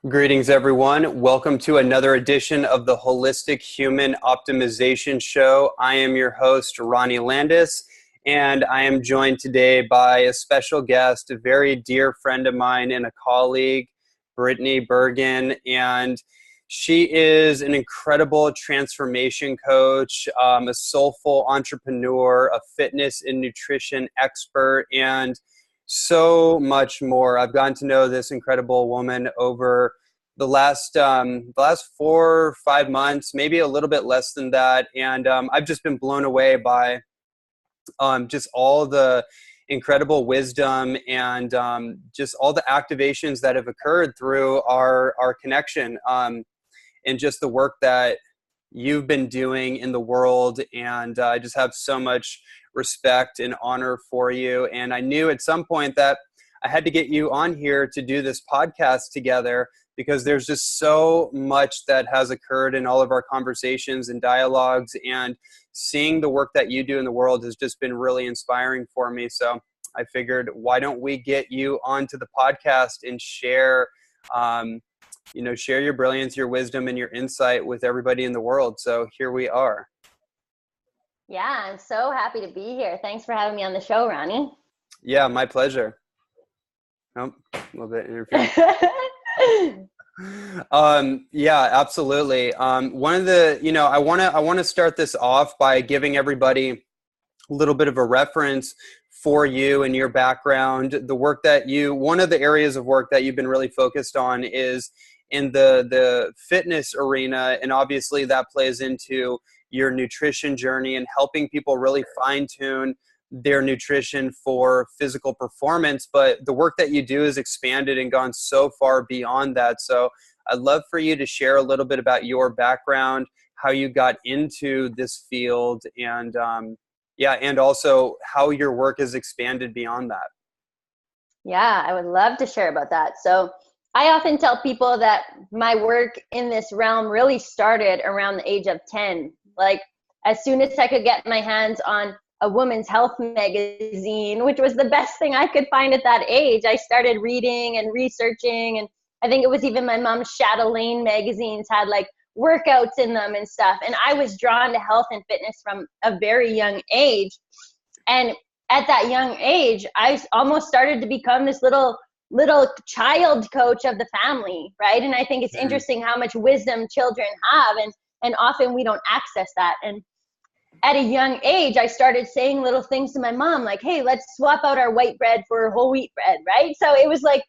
Greetings, everyone. Welcome to another edition of the Holistic Human Optimization Show. I am your host, Ronnie Landis, and I am joined today by a special guest, a very dear friend of mine and a colleague, Brittney Bergan. And she is an incredible transformation coach, a soulful entrepreneur, a fitness and nutrition expert, and so much more. I've gotten to know this incredible woman over the last 4 or 5 months, maybe a little bit less than that, and I've just been blown away by just all the incredible wisdom and just all the activations that have occurred through our connection, and just the work that you've been doing in the world. And I just have so much respect and honor for you. And I knew at some point that I had to get you on here to do this podcast together, because there's just so much that has occurred in all of our conversations and dialogues, and seeing the work that you do in the world has just been really inspiring for me. So I figured, why don't we get you onto the podcast and share your brilliance, your wisdom, and your insight with everybody in the world. So here we are. Yeah, I'm so happy to be here. Thanks for having me on the show, Ronnie. Yeah, my pleasure. Oh, a little bit interference. Yeah, absolutely. One of the, I want to start this off by giving everybody a little bit of a reference for you and your background. The work that one of the areas of work that you've been really focused on is in the fitness arena. And obviously that plays into your nutrition journey and helping people really fine tune their nutrition for physical performance. But the work that you do has expanded and gone so far beyond that. So I'd love for you to share a little bit about your background, how you got into this field, and and also how your work has expanded beyond that. Yeah, I would love to share about that. So I often tell people that my work in this realm really started around the age of 10. Like, as soon as I could get my hands on a woman's health magazine, which was the best thing I could find at that age, I started reading and researching. And I think it was even my mom's Chatelaine magazines had like workouts in them and stuff. And I was drawn to health and fitness from a very young age. And at that young age, I almost started to become this little child coach of the family, right? And I think it's interesting how much wisdom children have, and often we don't access that. And at a young age, I started saying little things to my mom, like, hey, let's swap out our white bread for whole wheat bread, right? So it was like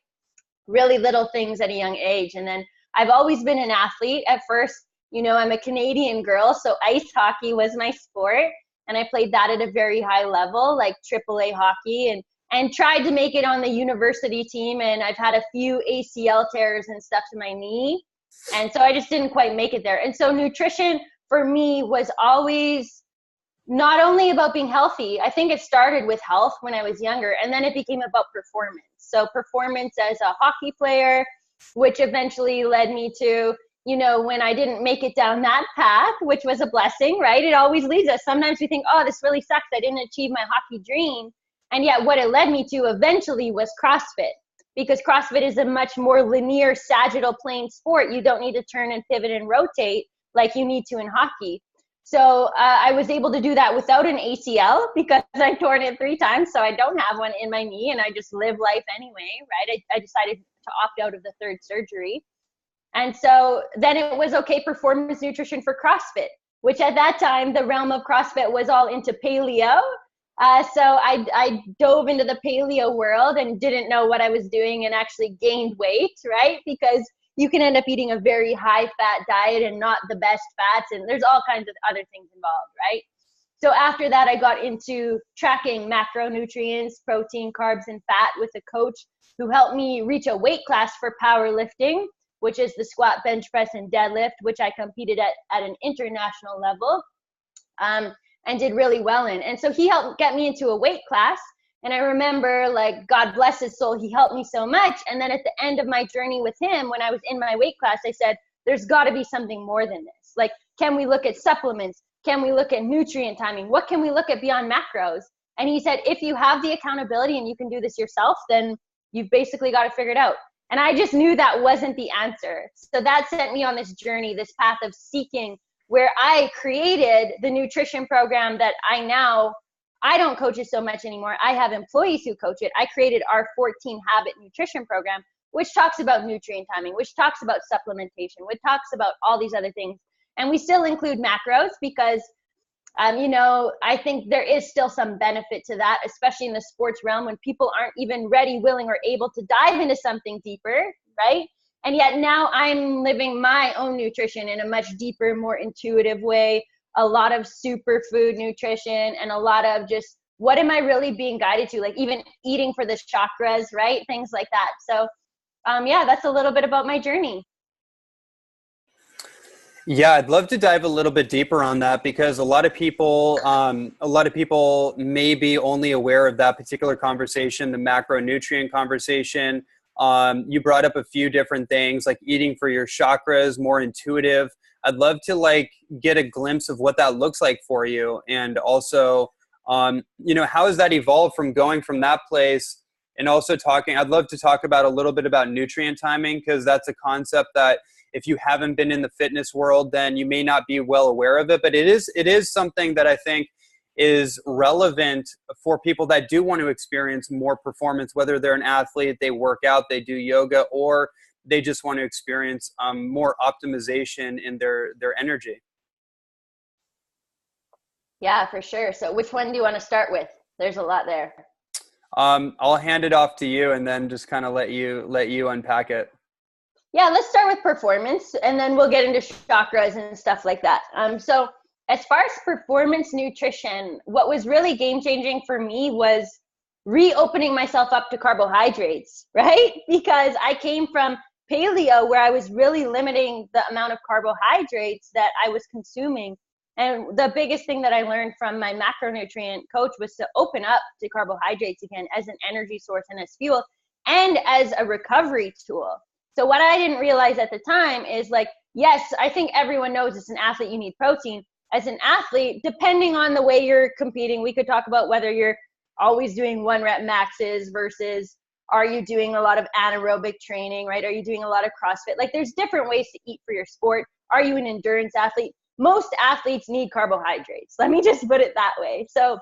really little things at a young age. And then I've always been an athlete. At first, I'm a Canadian girl, so ice hockey was my sport. And I played that at a very high level, like AAA hockey, and tried to make it on the university team. And I've had a few ACL tears and stuff to my knee. And so I just didn't quite make it there. And so nutrition for me was always not only about being healthy. I think it started with health when I was younger, and then it became about performance. So performance as a hockey player, which eventually led me to, when I didn't make it down that path, which was a blessing, right? It always leads us. Sometimes we think, oh, this really sucks, I didn't achieve my hockey dream. And yet what it led me to eventually was CrossFit, because CrossFit is a much more linear sagittal plane sport. You don't need to turn and pivot and rotate like you need to in hockey. So I was able to do that without an ACL, because I torn it 3 times. So I don't have one in my knee, and I just live life anyway, right? I decided to opt out of the 3rd surgery. And so then it was okay, performance nutrition for CrossFit, which at that time, the realm of CrossFit was all into paleo. So I dove into the paleo world and didn't know what I was doing, and actually gained weight, right? Because you can end up eating a very high fat diet and not the best fats, and there's all kinds of other things involved, right? So after that, I got into tracking macronutrients, protein, carbs, and fat with a coach who helped me reach a weight class for powerlifting, which is the squat, bench press, and deadlift, which I competed at an international level, and did really well in. And so he helped get me into a weight class. And I remember, like, God bless his soul, he helped me so much. And then at the end of my journey with him, when I was in my weight class, I said, there's got to be something more than this. Like, can we look at supplements? Can we look at nutrient timing? What can we look at beyond macros? And he said, if you have the accountability and you can do this yourself, then you've basically got to figure it out. And I just knew that wasn't the answer. So that sent me on this journey, this path of seeking, where I created the nutrition program that I don't coach it so much anymore. I have employees who coach it. I created our 14 habit nutrition program, which talks about nutrient timing, which talks about supplementation, which talks about all these other things. And we still include macros because, I think there is still some benefit to that, especially in the sports realm when people aren't even ready, willing, or able to dive into something deeper, right? And yet now I'm living my own nutrition in a much deeper, more intuitive way, a lot of superfood nutrition and a lot of just what am I really being guided to, like even eating for the chakras, right? Things like that. So that's a little bit about my journey. Yeah, I'd love to dive a little bit deeper on that because a lot of people may be only aware of that particular conversation, the macronutrient conversation. You brought up a few different things like eating for your chakras, more intuitive. I'd love to get a glimpse of what that looks like for you. And also, how has that evolved from going from that place and also I'd love to talk about a little bit about nutrient timing because that's a concept that if you haven't been in the fitness world, then you may not be well aware of it. But it is something that I think is relevant for people that do want to experience more performance, whether they're an athlete, they work out, they do yoga, or they just want to experience more optimization in their energy. Yeah, for sure. So which one do you want to start with? There's a lot there. I'll hand it off to you and then just kind of let you unpack it. Yeah, let's start with performance and then we'll get into chakras and stuff like that. So as far as performance nutrition, what was really game changing for me was reopening myself up to carbohydrates, right? Because I came from paleo where I was really limiting the amount of carbohydrates that I was consuming. And the biggest thing that I learned from my macronutrient coach was to open up to carbohydrates again as an energy source and as fuel and as a recovery tool. So what I didn't realize at the time is yes, I think everyone knows as an athlete you need protein. As an athlete, depending on the way you're competing, we could talk about whether you're always doing 1 rep maxes versus are you doing a lot of anaerobic training, right? Are you doing a lot of CrossFit? There's different ways to eat for your sport. Are you an endurance athlete? Most athletes need carbohydrates. Let me just put it that way. So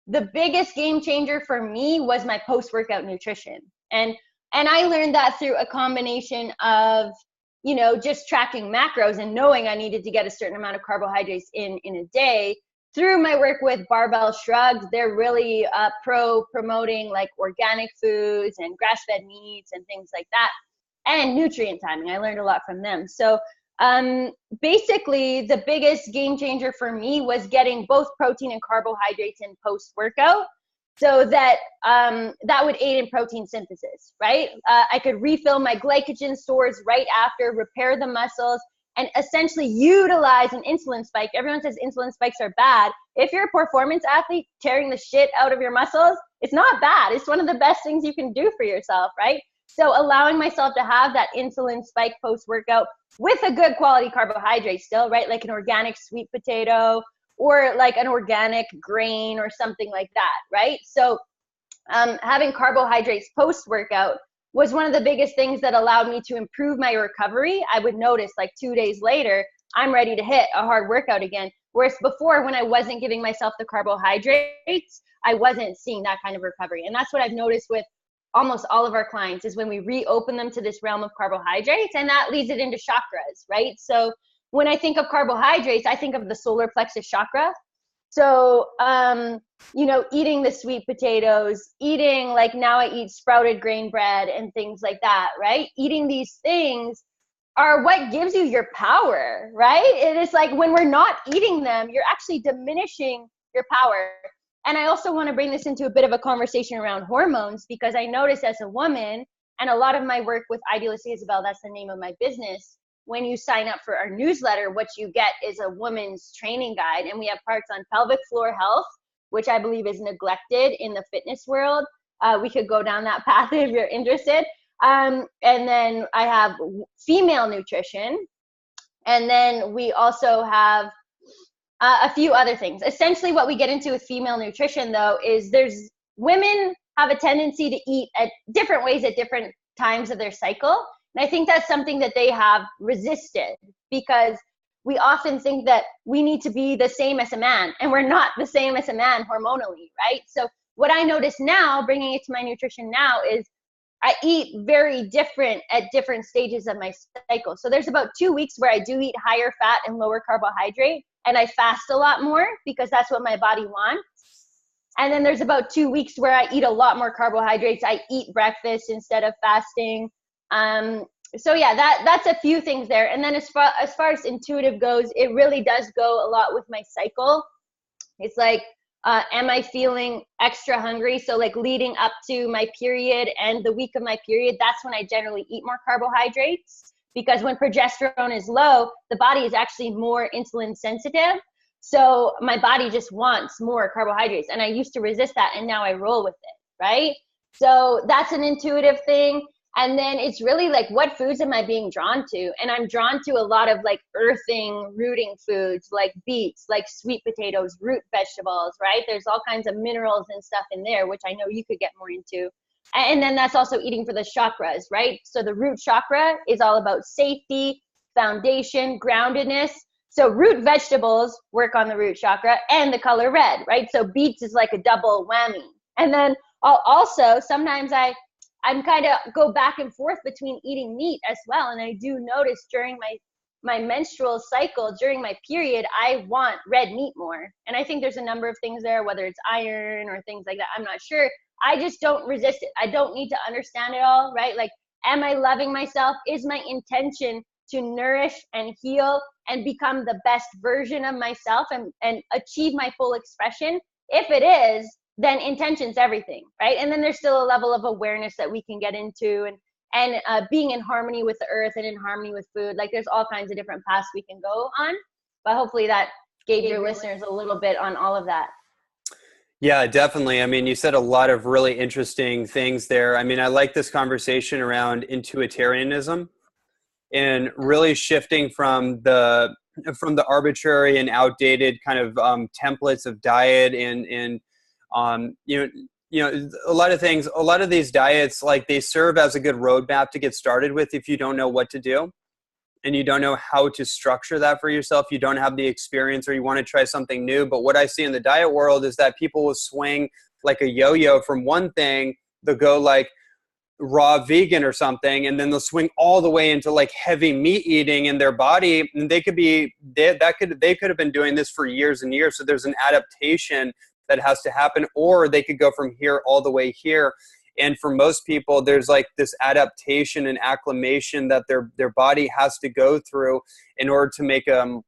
the biggest game changer for me was my post-workout nutrition. And I learned that through a combination of, just tracking macros and knowing I needed to get a certain amount of carbohydrates in a day. Through my work with Barbell Shrugged, they're really promoting organic foods and grass-fed meats and things like that, and nutrient timing. I learned a lot from them. So basically, the biggest game changer for me was getting both protein and carbohydrates in post-workout. So that that would aid in protein synthesis, right? I could refill my glycogen stores right after, repair the muscles, and essentially utilize an insulin spike. Everyone says insulin spikes are bad. If you're a performance athlete, tearing the shit out of your muscles, it's not bad. It's one of the best things you can do for yourself, right? So allowing myself to have that insulin spike post-workout with a good quality carbohydrate still, right? Like an organic sweet potato, or like an organic grain or something like that, right? So having carbohydrates post-workout was one of the biggest things that allowed me to improve my recovery. I would notice 2 days later, I'm ready to hit a hard workout again. Whereas before, when I wasn't giving myself the carbohydrates, I wasn't seeing that kind of recovery. And that's what I've noticed with almost all of our clients is when we reopen them to this realm of carbohydrates, and that leads it into chakras, right? So when I think of carbohydrates, I think of the solar plexus chakra. So, eating the sweet potatoes, eating now I eat sprouted grain bread and things like that, right? Eating these things are what gives you your power, right? It is when we're not eating them, you're actually diminishing your power. And I also want to bring this into a bit of a conversation around hormones because I noticed as a woman, and a lot of my work with Idealist Isabel, that's the name of my business, when you sign up for our newsletter, what you get is a woman's training guide. And we have parts on pelvic floor health, which I believe is neglected in the fitness world. We could go down that path if you're interested. And then I have female nutrition. And then we also have a few other things. Essentially what we get into with female nutrition though, is women have a tendency to eat at different ways at different times of their cycle. And I think that's something that they have resisted, because we often think that we need to be the same as a man, and we're not the same as a man hormonally, right? So what I notice now, bringing it to my nutrition now, is I eat very different at different stages of my cycle. So there's about 2 weeks where I do eat higher fat and lower carbohydrate, and I fast a lot more because that's what my body wants. And then there's about 2 weeks where I eat a lot more carbohydrates. I eat breakfast instead of fasting. So yeah, that's a few things there. And then as far as intuitive goes, it really does go a lot with my cycle. It's like, am I feeling extra hungry? So like leading up to my period and the week of my period, that's when I generally eat more carbohydrates, because when progesterone is low, the body is actually more insulin sensitive. So my body just wants more carbohydrates, and I used to resist that, and now I roll with it, right? So that's an intuitive thing. And then it's really like, what foods am I being drawn to? And I'm drawn to a lot of like earthing, rooting foods, like beets, like sweet potatoes, root vegetables, right? There's all kinds of minerals and stuff in there, which I know you could get more into. And then that's also eating for the chakras, right? So the root chakra is all about safety, foundation, groundedness. So root vegetables work on the root chakra and the color red, right? So beets is like a double whammy. And then I'll also, sometimes I'm kind of go back and forth between eating meat as well. And I do notice during my menstrual cycle, during my period, I want red meat more. And I think there's a number of things there, whether it's iron or things like that. I'm not sure. I just don't resist it. I don't need to understand it all, right? Like, am I loving myself? Is my intention to nourish and heal and become the best version of myself and achieve my full expression? If it is, then intention's everything, right? And then there's still a level of awareness that we can get into, and being in harmony with the earth and in harmony with food. Like, there's all kinds of different paths we can go on, but hopefully that gave your listeners a little bit on all of that. Yeah, definitely. I mean, you said a lot of really interesting things there. I mean, I like this conversation around intuitarianism and really shifting from the arbitrary and outdated kind of templates of diet and a lot of things, a lot of these diets, like, they serve as a good roadmap to get started with if you don't know what to do and you don't know how to structure that for yourself. You don't have the experience, or you want to try something new. But what I see in the diet world is that people will swing like a yo-yo from one thing. They'll go like raw vegan or something, and then they'll swing all the way into like heavy meat eating in their body. And they could have been doing this for years and years. So there's an adaptation that has to happen, or they could go from here all the way here. And for most people, there's like this adaptation and acclimation that their body has to go through in order to make a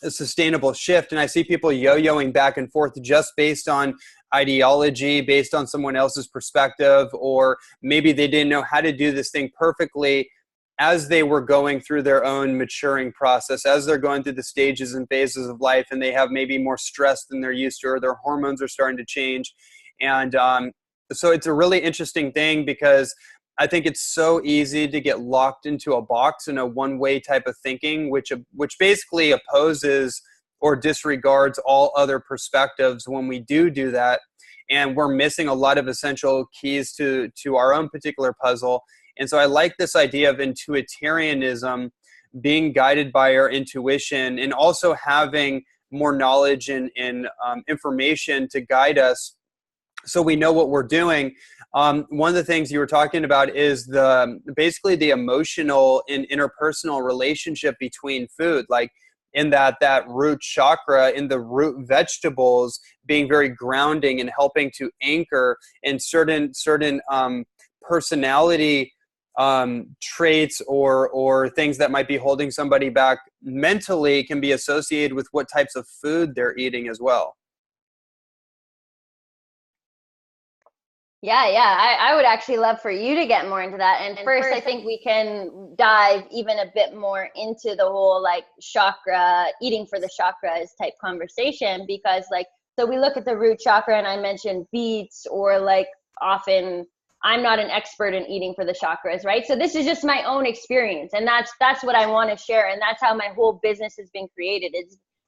sustainable shift. And I see people yo-yoing back and forth just based on ideology, based on someone else's perspective, or maybe they didn't know how to do this thing perfectly as they were going through their own maturing process, as they're going through the stages and phases of life, and they have maybe more stress than they're used to, or their hormones are starting to change. And so it's a really interesting thing, because I think it's so easy to get locked into a box in a one-way type of thinking, which basically opposes or disregards all other perspectives when we do that. And we're missing a lot of essential keys to our own particular puzzle. And so I like this idea of intuitarianism, being guided by our intuition, and also having more knowledge and information to guide us so we know what we're doing. One of the things you were talking about is basically the emotional and interpersonal relationship between food, like in that root chakra, in the root vegetables, being very grounding and helping to anchor in certain personality traits or things that might be holding somebody back mentally can be associated with what types of food they're eating as well. Yeah. I would actually love for you to get more into that. And first, I think we can dive even a bit more into the whole like chakra, eating for the chakras type conversation, because like, so we look at the root chakra, and I mentioned beets, or like often I'm not an expert in eating for the chakras, right? So this is just my own experience, and that's what I want to share, and that's how my whole business has been created.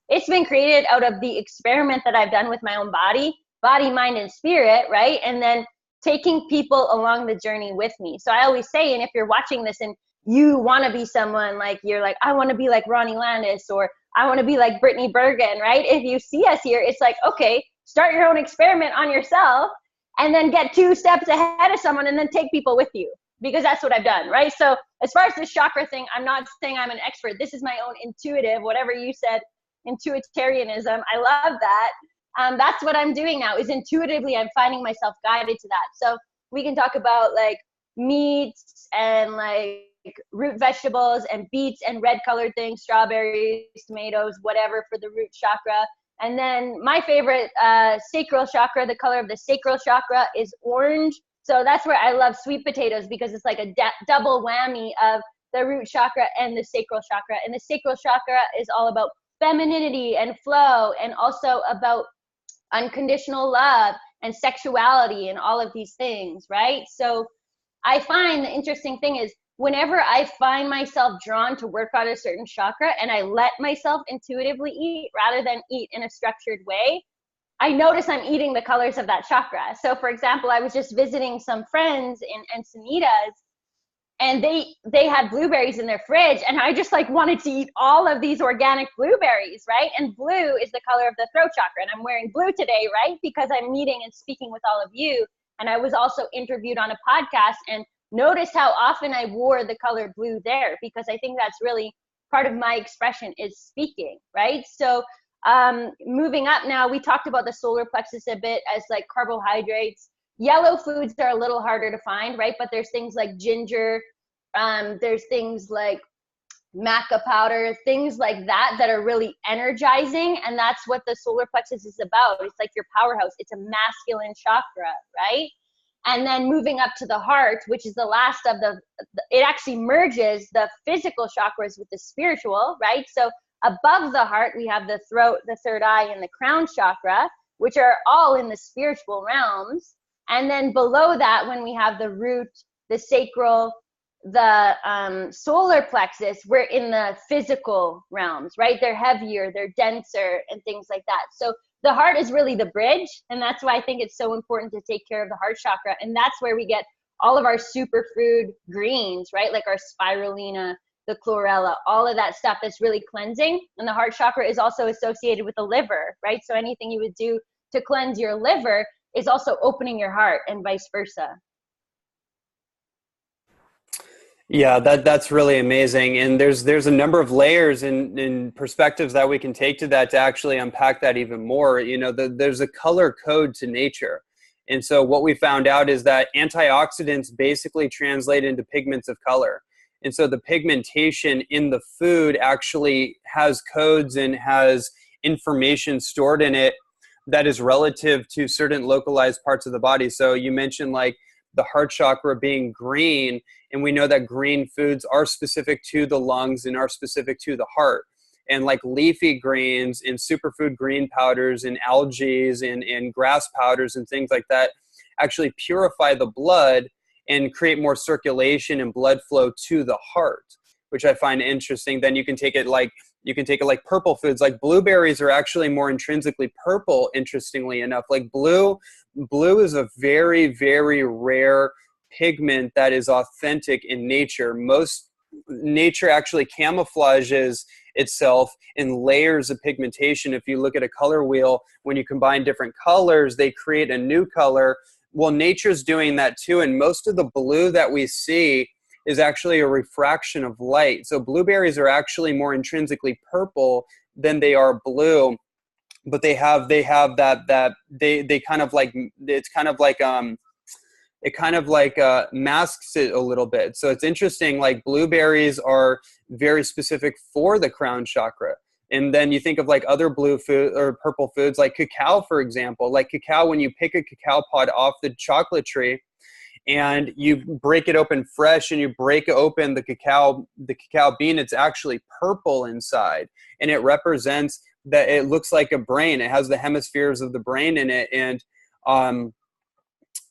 It's been created out of the experiment that I've done with my own body, mind, and spirit, right? And then taking people along the journey with me. So I always say, and if you're watching this and you want to be someone like, you're like, I want to be like Ronnie Landis, or I want to be like Brittney Bergan, right? If you see us here, it's like, okay, start your own experiment on yourself and then get 2 steps ahead of someone and then take people with you, because that's what I've done, right? So as far as the chakra thing, I'm not saying I'm an expert. This is my own intuitive, whatever you said, intuitarianism. I love that. That's what I'm doing now, is intuitively I'm finding myself guided to that. So we can talk about like meats and like root vegetables and beets and red colored things, strawberries, tomatoes, whatever for the root chakra. And then my favorite sacral chakra, the color of the sacral chakra is orange. So that's where I love sweet potatoes, because it's like a double whammy of the root chakra and the sacral chakra. And the sacral chakra is all about femininity and flow, and also about unconditional love and sexuality and all of these things, right? So I find the interesting thing is, whenever I find myself drawn to work on a certain chakra and I let myself intuitively eat rather than eat in a structured way, I notice I'm eating the colors of that chakra. So for example, I was just visiting some friends in Encinitas, and they had blueberries in their fridge, and I just like wanted to eat all of these organic blueberries, right? And blue is the color of the throat chakra, and I'm wearing blue today, right? Because I'm meeting and speaking with all of you. And I was also interviewed on a podcast, and notice how often I wore the color blue there, because I think that's really part of my expression, is speaking, right? So moving up now, we talked about the solar plexus a bit as like carbohydrates. Yellow foods are a little harder to find, right? But there's things like ginger, there's things like maca powder, things like that are really energizing. And that's what the solar plexus is about. It's like your powerhouse. It's a masculine chakra, right? And then moving up to the heart, which is the last of it actually merges the physical chakras with the spiritual, right? So above the heart, we have the throat, the third eye, and the crown chakra, which are all in the spiritual realms. And then below that, when we have the root, the sacral, the solar plexus, we're in the physical realms, right? They're heavier, they're denser, and things like that. So the heart is really the bridge, and that's why I think it's so important to take care of the heart chakra. And that's where we get all of our superfood greens, right? Like our spirulina, the chlorella, all of that stuff that's really cleansing. And the heart chakra is also associated with the liver, right? So anything you would do to cleanse your liver is also opening your heart, and vice versa. Yeah, that's really amazing. And there's a number of layers and perspectives that we can take to that to actually unpack that even more. You know, there's a color code to nature. And so what we found out is that antioxidants basically translate into pigments of color. And so the pigmentation in the food actually has codes and has information stored in it that is relative to certain localized parts of the body. So you mentioned like the heart chakra being green, and we know that green foods are specific to the lungs and are specific to the heart. And like leafy greens and superfood green powders and algae and grass powders and things like that actually purify the blood and create more circulation and blood flow to the heart, which I find interesting. Then you can take it like purple foods. Like blueberries are actually more intrinsically purple, interestingly enough. Like blue is a very, very rare pigment that is authentic in nature. Most nature actually camouflages itself in layers of pigmentation. If you look at a color wheel, when you combine different colors, they create a new color. Well, nature's doing that too. And most of the blue that we see is actually a refraction of light. So blueberries are actually more intrinsically purple than they are blue, but they have that they kind of like, it's kind of like it kind of like masks it a little bit. So it's interesting, like blueberries are very specific for the crown chakra. And then you think of like other blue food or purple foods, like cacao, for example. Like cacao, when you pick a cacao pod off the chocolate tree and you break it open fresh and you break open the cacao bean, it's actually purple inside. And it represents that it looks like a brain. It has the hemispheres of the brain in it. And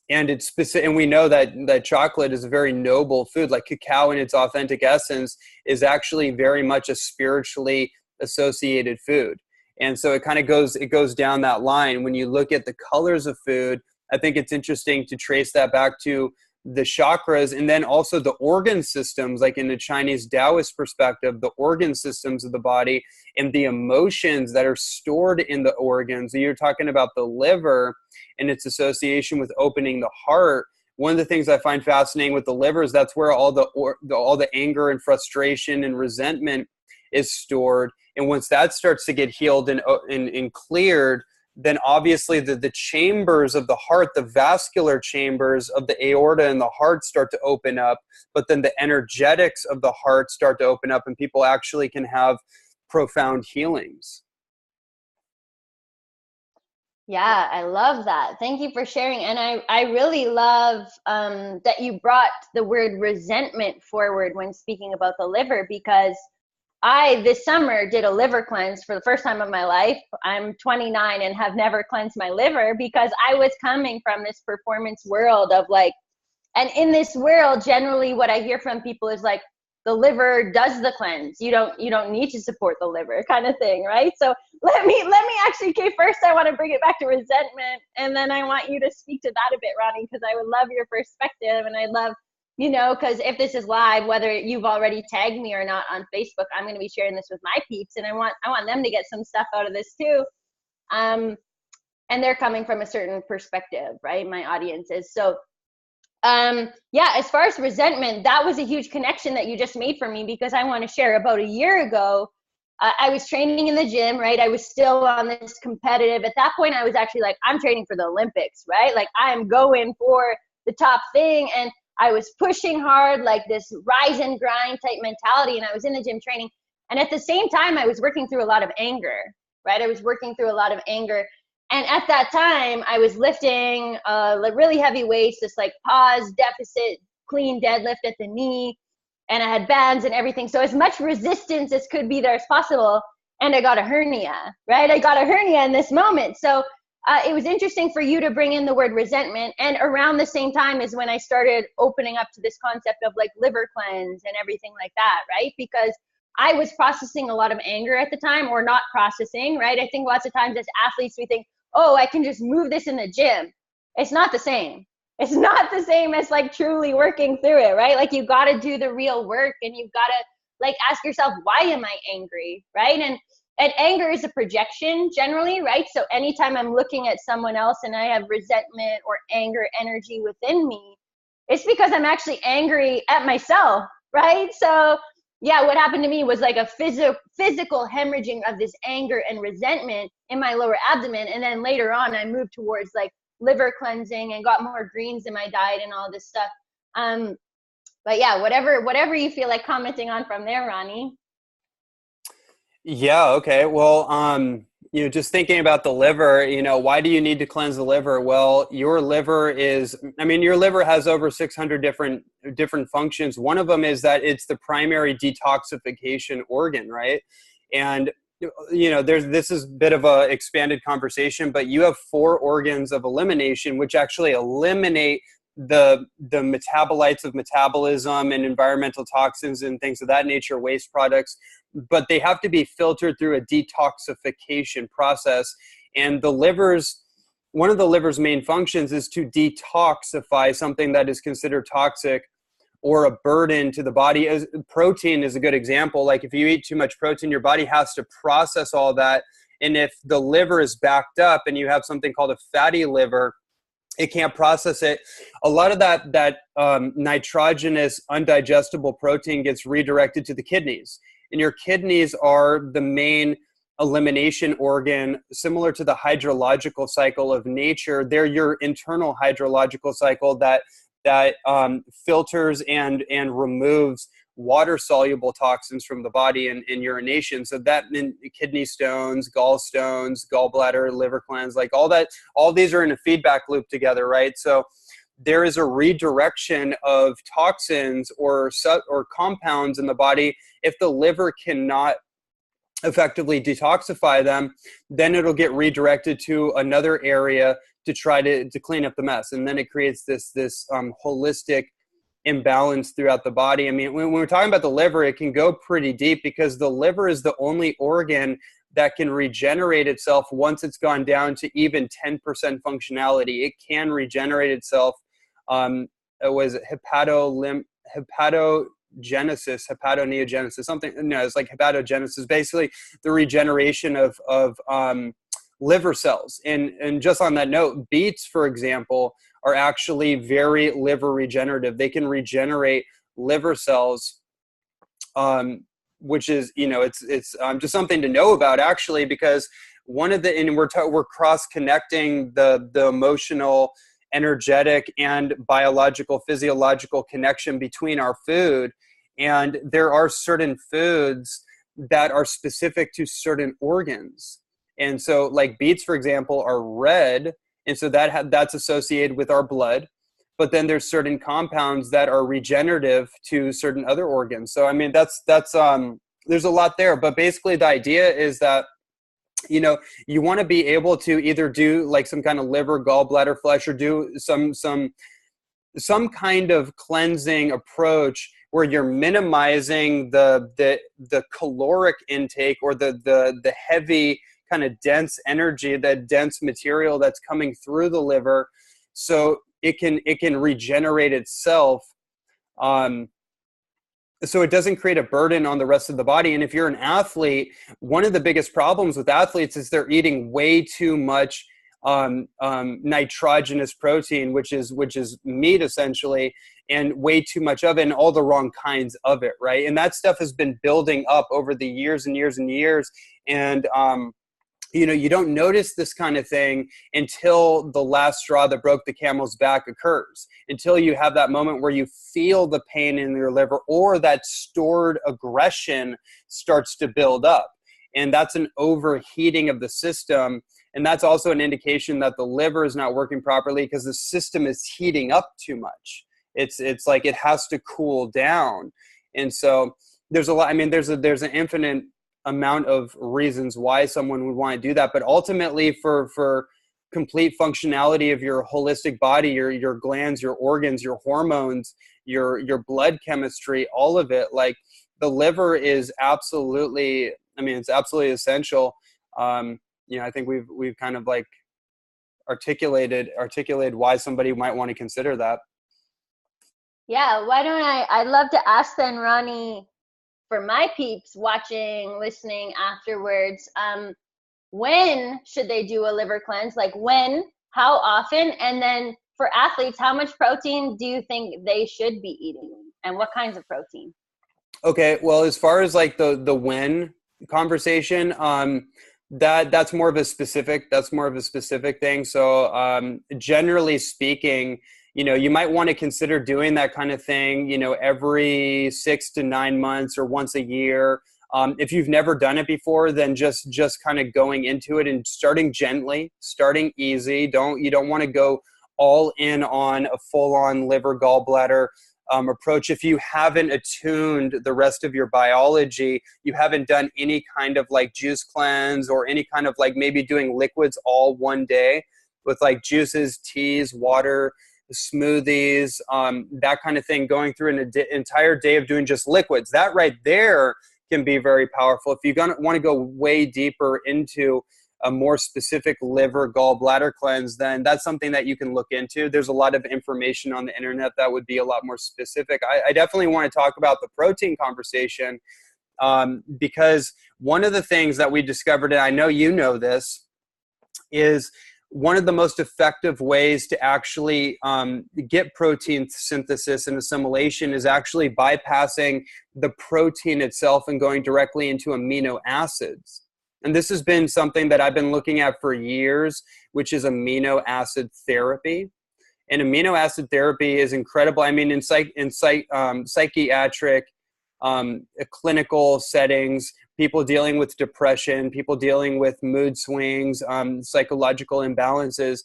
it's specific, and we know that chocolate is a very noble food. Like cacao in its authentic essence is actually very much a spiritually associated food. And so it kind of goes down that line. When you look at the colors of food, I think it's interesting to trace that back to the chakras, and then also the organ systems, like in the Chinese Taoist perspective, the organ systems of the body and the emotions that are stored in the organs. So you're talking about the liver and its association with opening the heart. One of the things I find fascinating with the liver is that's where all the anger and frustration and resentment is stored. And once that starts to get healed and cleared, then obviously the chambers of the heart, the vascular chambers of the aorta and the heart start to open up, but then the energetics of the heart start to open up, and people actually can have profound healings. Yeah, I love that. Thank you for sharing. And I really love that you brought the word resentment forward when speaking about the liver, because I, this summer, did a liver cleanse for the first time of my life. I'm 29 and have never cleansed my liver because I was coming from this performance world of like, and in this world, generally what I hear from people is like, the liver does the cleanse. You don't need to support the liver kind of thing, right? So let me actually, okay, first I want to bring it back to resentment, and then I want you to speak to that a bit, Ronnie, because I would love your perspective, and I'd love, because if this is live, whether you've already tagged me or not on Facebook, I'm going to be sharing this with my peeps, and I want them to get some stuff out of this too. And they're coming from a certain perspective, right? My audience is. So, yeah, as far as resentment, that was a huge connection that you just made for me, because I want to share about a year ago, I was training in the gym, right? I was still on this competitive. At that point, I was actually like, I'm training for the Olympics, right? Like I am going for the top thing. And I was pushing hard, like this rise and grind type mentality. And I was in the gym training. And at the same time, I was working through a lot of anger, right? I was working through a lot of anger. And at that time, I was lifting like really heavy weights, this like pause, deficit, clean deadlift at the knee. And I had bands and everything. So as much resistance as could be there as possible. And I got a hernia, right? I got a hernia in this moment. So it was interesting for you to bring in the word resentment. And around the same time is when I started opening up to this concept of like liver cleanse and everything like that, right? Because I was processing a lot of anger at the time, or not processing, right? I think lots of times as athletes, we think, oh, I can just move this in the gym. It's not the same. It's not the same as like truly working through it, right? Like you got to do the real work, and you've got to like ask yourself, why am I angry, right? And anger is a projection generally, right? So anytime I'm looking at someone else and I have resentment or anger energy within me, it's because I'm actually angry at myself, right? So yeah, what happened to me was like a physical hemorrhaging of this anger and resentment in my lower abdomen. And then later on, I moved towards like liver cleansing and got more greens in my diet and all this stuff. But yeah, whatever you feel like commenting on from there, Ronnie. Yeah. Okay. Well, just thinking about the liver, why do you need to cleanse the liver? Well, your liver has over 600 different functions. One of them is that it's the primary detoxification organ, right? And this is a bit of a expanded conversation, but you have 4 organs of elimination, which actually eliminate the metabolites of metabolism and environmental toxins and things of that nature, waste products, but they have to be filtered through a detoxification process. And one of the liver's main functions is to detoxify something that is considered toxic or a burden to the body. As protein is a good example. Like if you eat too much protein, your body has to process all that. And if the liver is backed up and you have something called a fatty liver, it can't process it. A lot of that nitrogenous, undigestible protein gets redirected to the kidneys. And your kidneys are the main elimination organ, similar to the hydrological cycle of nature. They're your internal hydrological cycle that filters and removes water-soluble toxins from the body and urination. So that means kidney stones, gallstones, gallbladder, liver cleanse, like all these are in a feedback loop together, right? So there is a redirection of toxins or compounds in the body. If the liver cannot effectively detoxify them, then it'll get redirected to another area to try to clean up the mess. And then it creates this holistic imbalance throughout the body. I mean, when we're talking about the liver, it can go pretty deep, because the liver is the only organ that can regenerate itself once it's gone down to even 10% functionality. It can regenerate itself. It was hepatoneogenesis, something, no, it's like hepatogenesis, basically the regeneration of liver cells. And just on that note, beets, for example, are actually very liver regenerative. They can regenerate liver cells, which is, it's just something to know about, actually, because we're cross-connecting the emotional, energetic, and biological, physiological connection between our food. And there are certain foods that are specific to certain organs. And so like beets, for example, are red. And so that's associated with our blood. But then there's certain compounds that are regenerative to certain other organs. So, I mean, that's there's a lot there. But basically the idea is that, you want to be able to either do like some kind of liver, gallbladder flush, or do some kind of cleansing approach where you're minimizing the caloric intake, or the heavy kind of dense energy, that dense material that's coming through the liver, so it can regenerate itself. So it doesn't create a burden on the rest of the body. And if you're an athlete, one of the biggest problems with athletes is they're eating way too much nitrogenous protein, which is meat essentially, and way too much of it, and all the wrong kinds of it, right? And that stuff has been building up over the years and years and years. And you don't notice this kind of thing until the last straw that broke the camel's back occurs, until you have that moment where you feel the pain in your liver, or that stored aggression starts to build up. And that's an overheating of the system. And that's also an indication that the liver is not working properly, because the system is heating up too much. It's like it has to cool down. And so there's a lot, I mean, there's an infinite amount of reasons why someone would want to do that. But ultimately, for complete functionality of your holistic body, your glands, your organs, your hormones, your blood chemistry, all of it, like the liver is absolutely, I mean, it's absolutely essential. I think we've kind of like articulated why somebody might want to consider that. Yeah, why don't I'd love to ask then, Ronnie, for my peeps watching, listening afterwards, when should they do a liver cleanse? Like when, how often? And then for athletes, how much protein do you think they should be eating, and what kinds of protein? Okay, well, as far as like the when conversation, that's more of a specific thing. So generally speaking, you might want to consider doing that kind of thing, every 6 to 9 months or once a year. If you've never done it before, then just kind of going into it and starting gently, starting easy. You don't want to go all in on a full-on liver gallbladder approach. If you haven't attuned the rest of your biology, you haven't done any kind of like juice cleanse, or any kind of like maybe doing liquids all one day with like juices, teas, water, smoothies, that kind of thing, going through an entire day of doing just liquids, that right there can be very powerful. If you're going to want to go way deeper into a more specific liver gallbladder cleanse, then that's something that you can look into. There's a lot of information on the internet that would be a lot more specific. I definitely want to talk about the protein conversation, because one of the things that we discovered, and I know you know this, is one of the most effective ways to actually get protein synthesis and assimilation is actually bypassing the protein itself and going directly into amino acids. And this has been something that I've been looking at for years, which is amino acid therapy. And amino acid therapy is incredible. I mean, in psychiatric, clinical settings, people dealing with depression, people dealing with mood swings, psychological imbalances,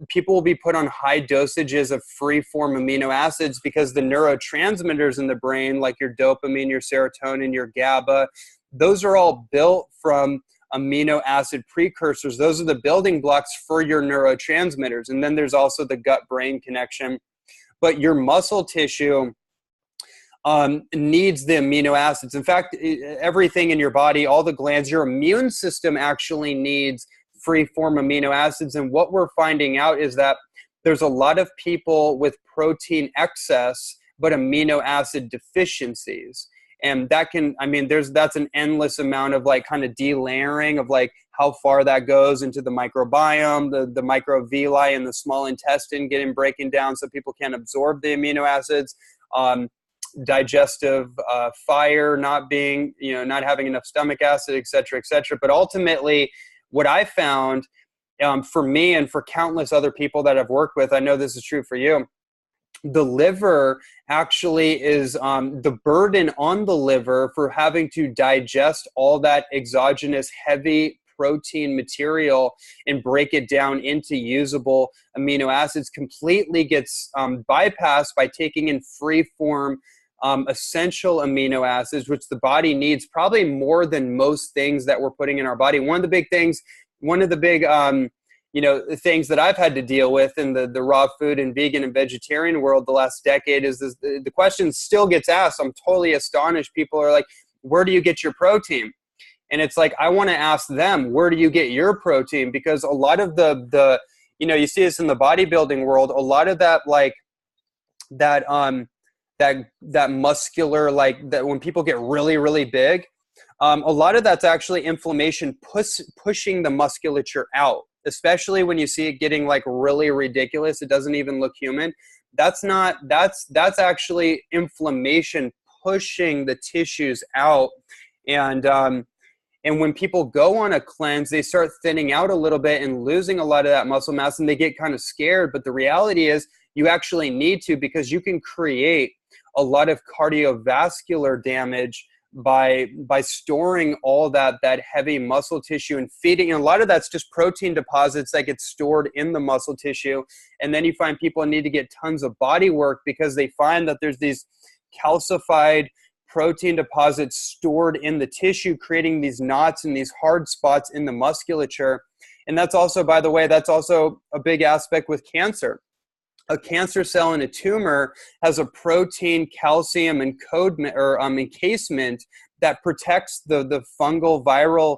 people will be put on high dosages of free-form amino acids, because the neurotransmitters in the brain, like your dopamine, your serotonin, your GABA, those are all built from amino acid precursors. Those are the building blocks for your neurotransmitters. And then there's also the gut-brain connection. But your muscle tissue, needs the amino acids. In fact, everything in your body, all the glands, your immune system actually needs free-form amino acids. And what we're finding out is that there's a lot of people with protein excess, but amino acid deficiencies. And that can, I mean, that's an endless amount of like kind of delayering of like how far that goes into the microbiome, the microvilli in the small intestine breaking down so people can't absorb the amino acids. Digestive fire not being, not having enough stomach acid, et cetera, et cetera. But ultimately, what I found for me and for countless other people that I've worked with, I know this is true for you, the liver actually is the burden on the liver for having to digest all that exogenous heavy protein material and break it down into usable amino acids completely gets bypassed by taking in free form essential amino acids, which the body needs probably more than most things that we're putting in our body. One of the big things that I've had to deal with in the raw food and vegan and vegetarian world the last decade is this, the question still gets asked. I'm totally astonished. People are like, where do you get your protein? And it's like, I want to ask them, where do you get your protein? Because a lot of the you see this in the bodybuilding world, a lot of that, like that muscular, like that when people get really, really big, a lot of that's actually inflammation pushing the musculature out, especially when you see it getting like really ridiculous. It doesn't even look human. That's actually inflammation pushing the tissues out. And when people go on a cleanse, they start thinning out a little bit and losing a lot of that muscle mass, and they get kind of scared. But the reality is you actually need to, because you can create a lot of cardiovascular damage by storing all that heavy muscle tissue and feeding. And a lot of that's just protein deposits that get stored in the muscle tissue. And then you find people need to get tons of body work because they find that there's these calcified protein deposits stored in the tissue, creating these knots and these hard spots in the musculature. And that's also, by the way, that's also a big aspect with cancer. A cancer cell in a tumor has a protein calcium encasement that protects the fungal viral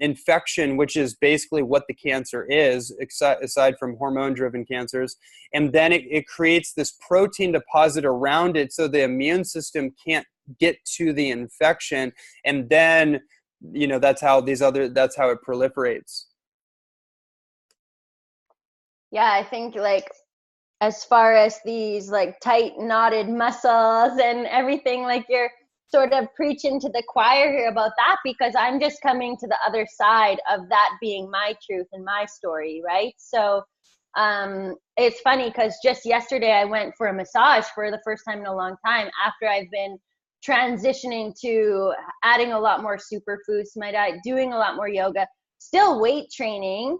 infection, which is basically what the cancer is, aside from hormone-driven cancers. And then it creates this protein deposit around it so the immune system can't get to the infection. And then, that's how it proliferates. Yeah, I think like as far as these like tight knotted muscles and everything, like you're sort of preaching to the choir here about that, because I'm just coming to the other side of that being my truth and my story, right? So it's funny because just yesterday I went for a massage for the first time in a long time after I've been transitioning to adding a lot more superfoods to my diet, doing a lot more yoga, still weight training.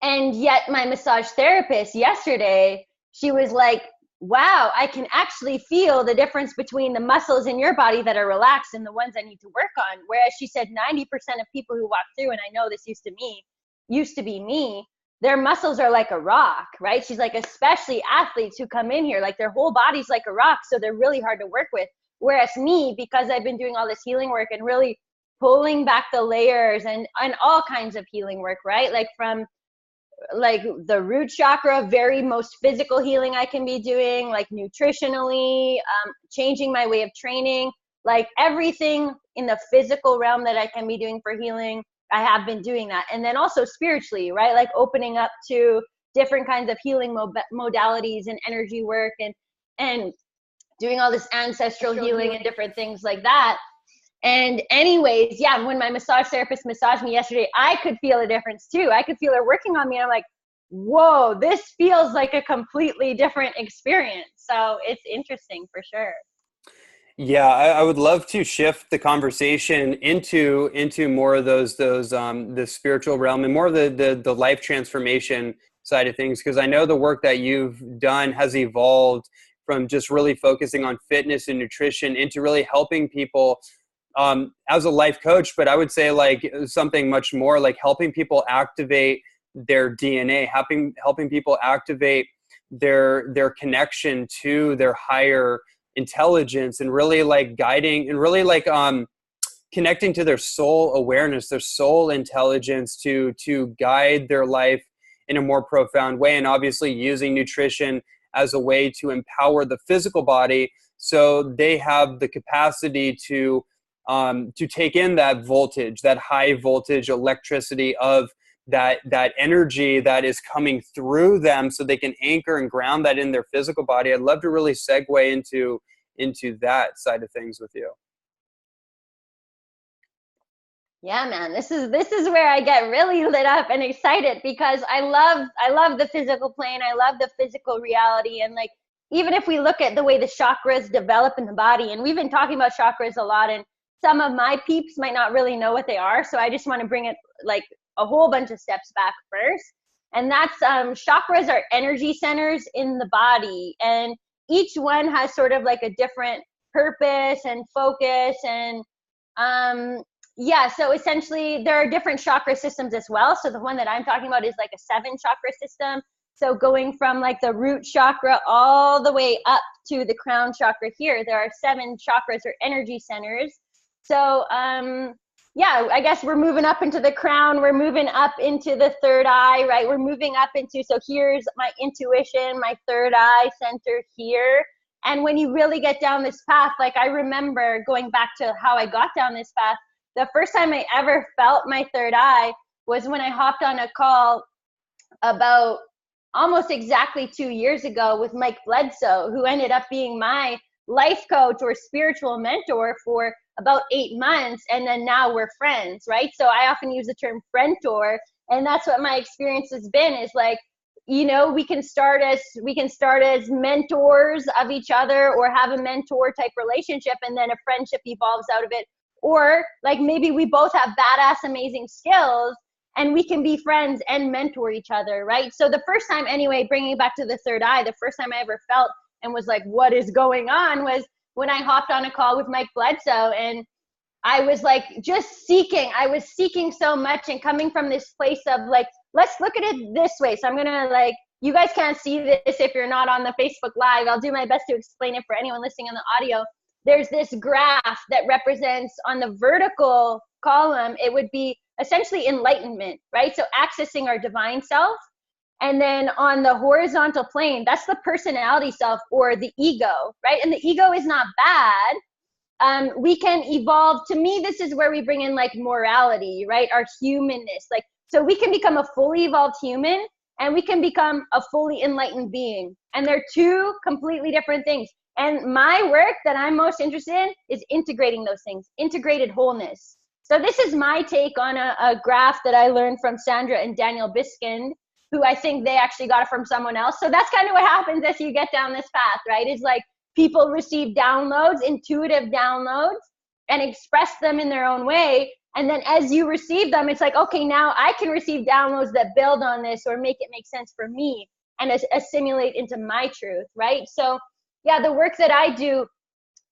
And yet my massage therapist yesterday, she was like, wow, I can actually feel the difference between the muscles in your body that are relaxed and the ones I need to work on. Whereas she said 90% of people who walk through, and I know this used to be me, their muscles are like a rock, right? She's like, especially athletes who come in here, like their whole body's like a rock, so they're really hard to work with. Whereas me, because I've been doing all this healing work and really pulling back the layers and all kinds of healing work, right? Like from like the root chakra, very most physical healing I can be doing, like nutritionally, changing my way of training, like everything in the physical realm that I can be doing for healing, I have been doing that. And then also spiritually, right? Like opening up to different kinds of healing modalities and energy work and doing all this ancestral healing and different things like that. And anyways, yeah, when my massage therapist massaged me yesterday, I could feel a difference too. I could feel her working on me. I'm like, whoa, this feels like a completely different experience. So it's interesting for sure. Yeah, I would love to shift the conversation into more of the spiritual realm and more of the life transformation side of things, because I know the work that you've done has evolved from just really focusing on fitness and nutrition into really helping people as a life coach, but I would say like something much more like helping people activate their DNA, helping people activate their connection to their higher intelligence, and really like guiding and really like connecting to their soul awareness, their soul intelligence to guide their life in a more profound way. And obviously using nutrition as a way to empower the physical body so they have the capacity to take in that voltage, that high voltage electricity of that energy that is coming through them, so they can anchor and ground that in their physical body. I'd love to really segue into that side of things with you. Yeah, man, this is where I get really lit up and excited, because I love the physical plane. I love the physical reality. And like, even if we look at the way the chakras develop in the body, and we've been talking about chakras a lot, and some of my peeps might not really know what they are. So I just want to bring it like a whole bunch of steps back first. And that's chakras are energy centers in the body, and each one has sort of like a different purpose and focus. And yeah, so essentially there are different chakra systems as well. So the one that I'm talking about is like a 7 chakra system. So going from like the root chakra all the way up to the crown chakra here, there are 7 chakras or energy centers. So yeah, I guess we're moving up into the crown, we're moving up into the third eye, right? We're moving up into, so here's my intuition, my third eye center here. And when you really get down this path, like I remember going back to how I got down this path, the first time I ever felt my third eye was when I hopped on a call about almost exactly 2 years ago with Mike Bledsoe, who ended up being my life coach or spiritual mentor for about 8 months. And then now we're friends, right? So I often use the term friendtor. And that's what my experience has been, is like, you know, we can start as mentors of each other, or have a mentor type relationship, and then a friendship evolves out of it. Or like maybe we both have badass, amazing skills, and we can be friends and mentor each other, right? So the first time, anyway, bringing it back to the third eye, the first time I ever felt and was like, what is going on, was when I hopped on a call with Mike Bledsoe. And I was like, I was seeking so much, and coming from this place of like, let's look at it this way. So I'm going to like, you guys can't see this if you're not on the Facebook Live. I'll do my best to explain it for anyone listening on the audio. There's this graph that represents, on the vertical column, it would be essentially enlightenment, right? So accessing our divine self. And then on the horizontal plane, that's the personality self, or the ego, right? And the ego is not bad. We can evolve. To me, this is where we bring in like morality, right? Our humanness. Like, so we can become a fully evolved human, and we can become a fully enlightened being. And they're 2 completely different things. And my work that I'm most interested in is integrating those things, integrated wholeness. So this is my take on a graph that I learned from Sandra and Daniel Biskind, who I think they actually got it from someone else. So that's kind of what happens as you get down this path, right? It's like people receive downloads, intuitive downloads, and express them in their own way. And then as you receive them, it's like, okay, now I can receive downloads that build on this, or make it make sense for me, and assimilate into my truth, right? So yeah, the work that I do,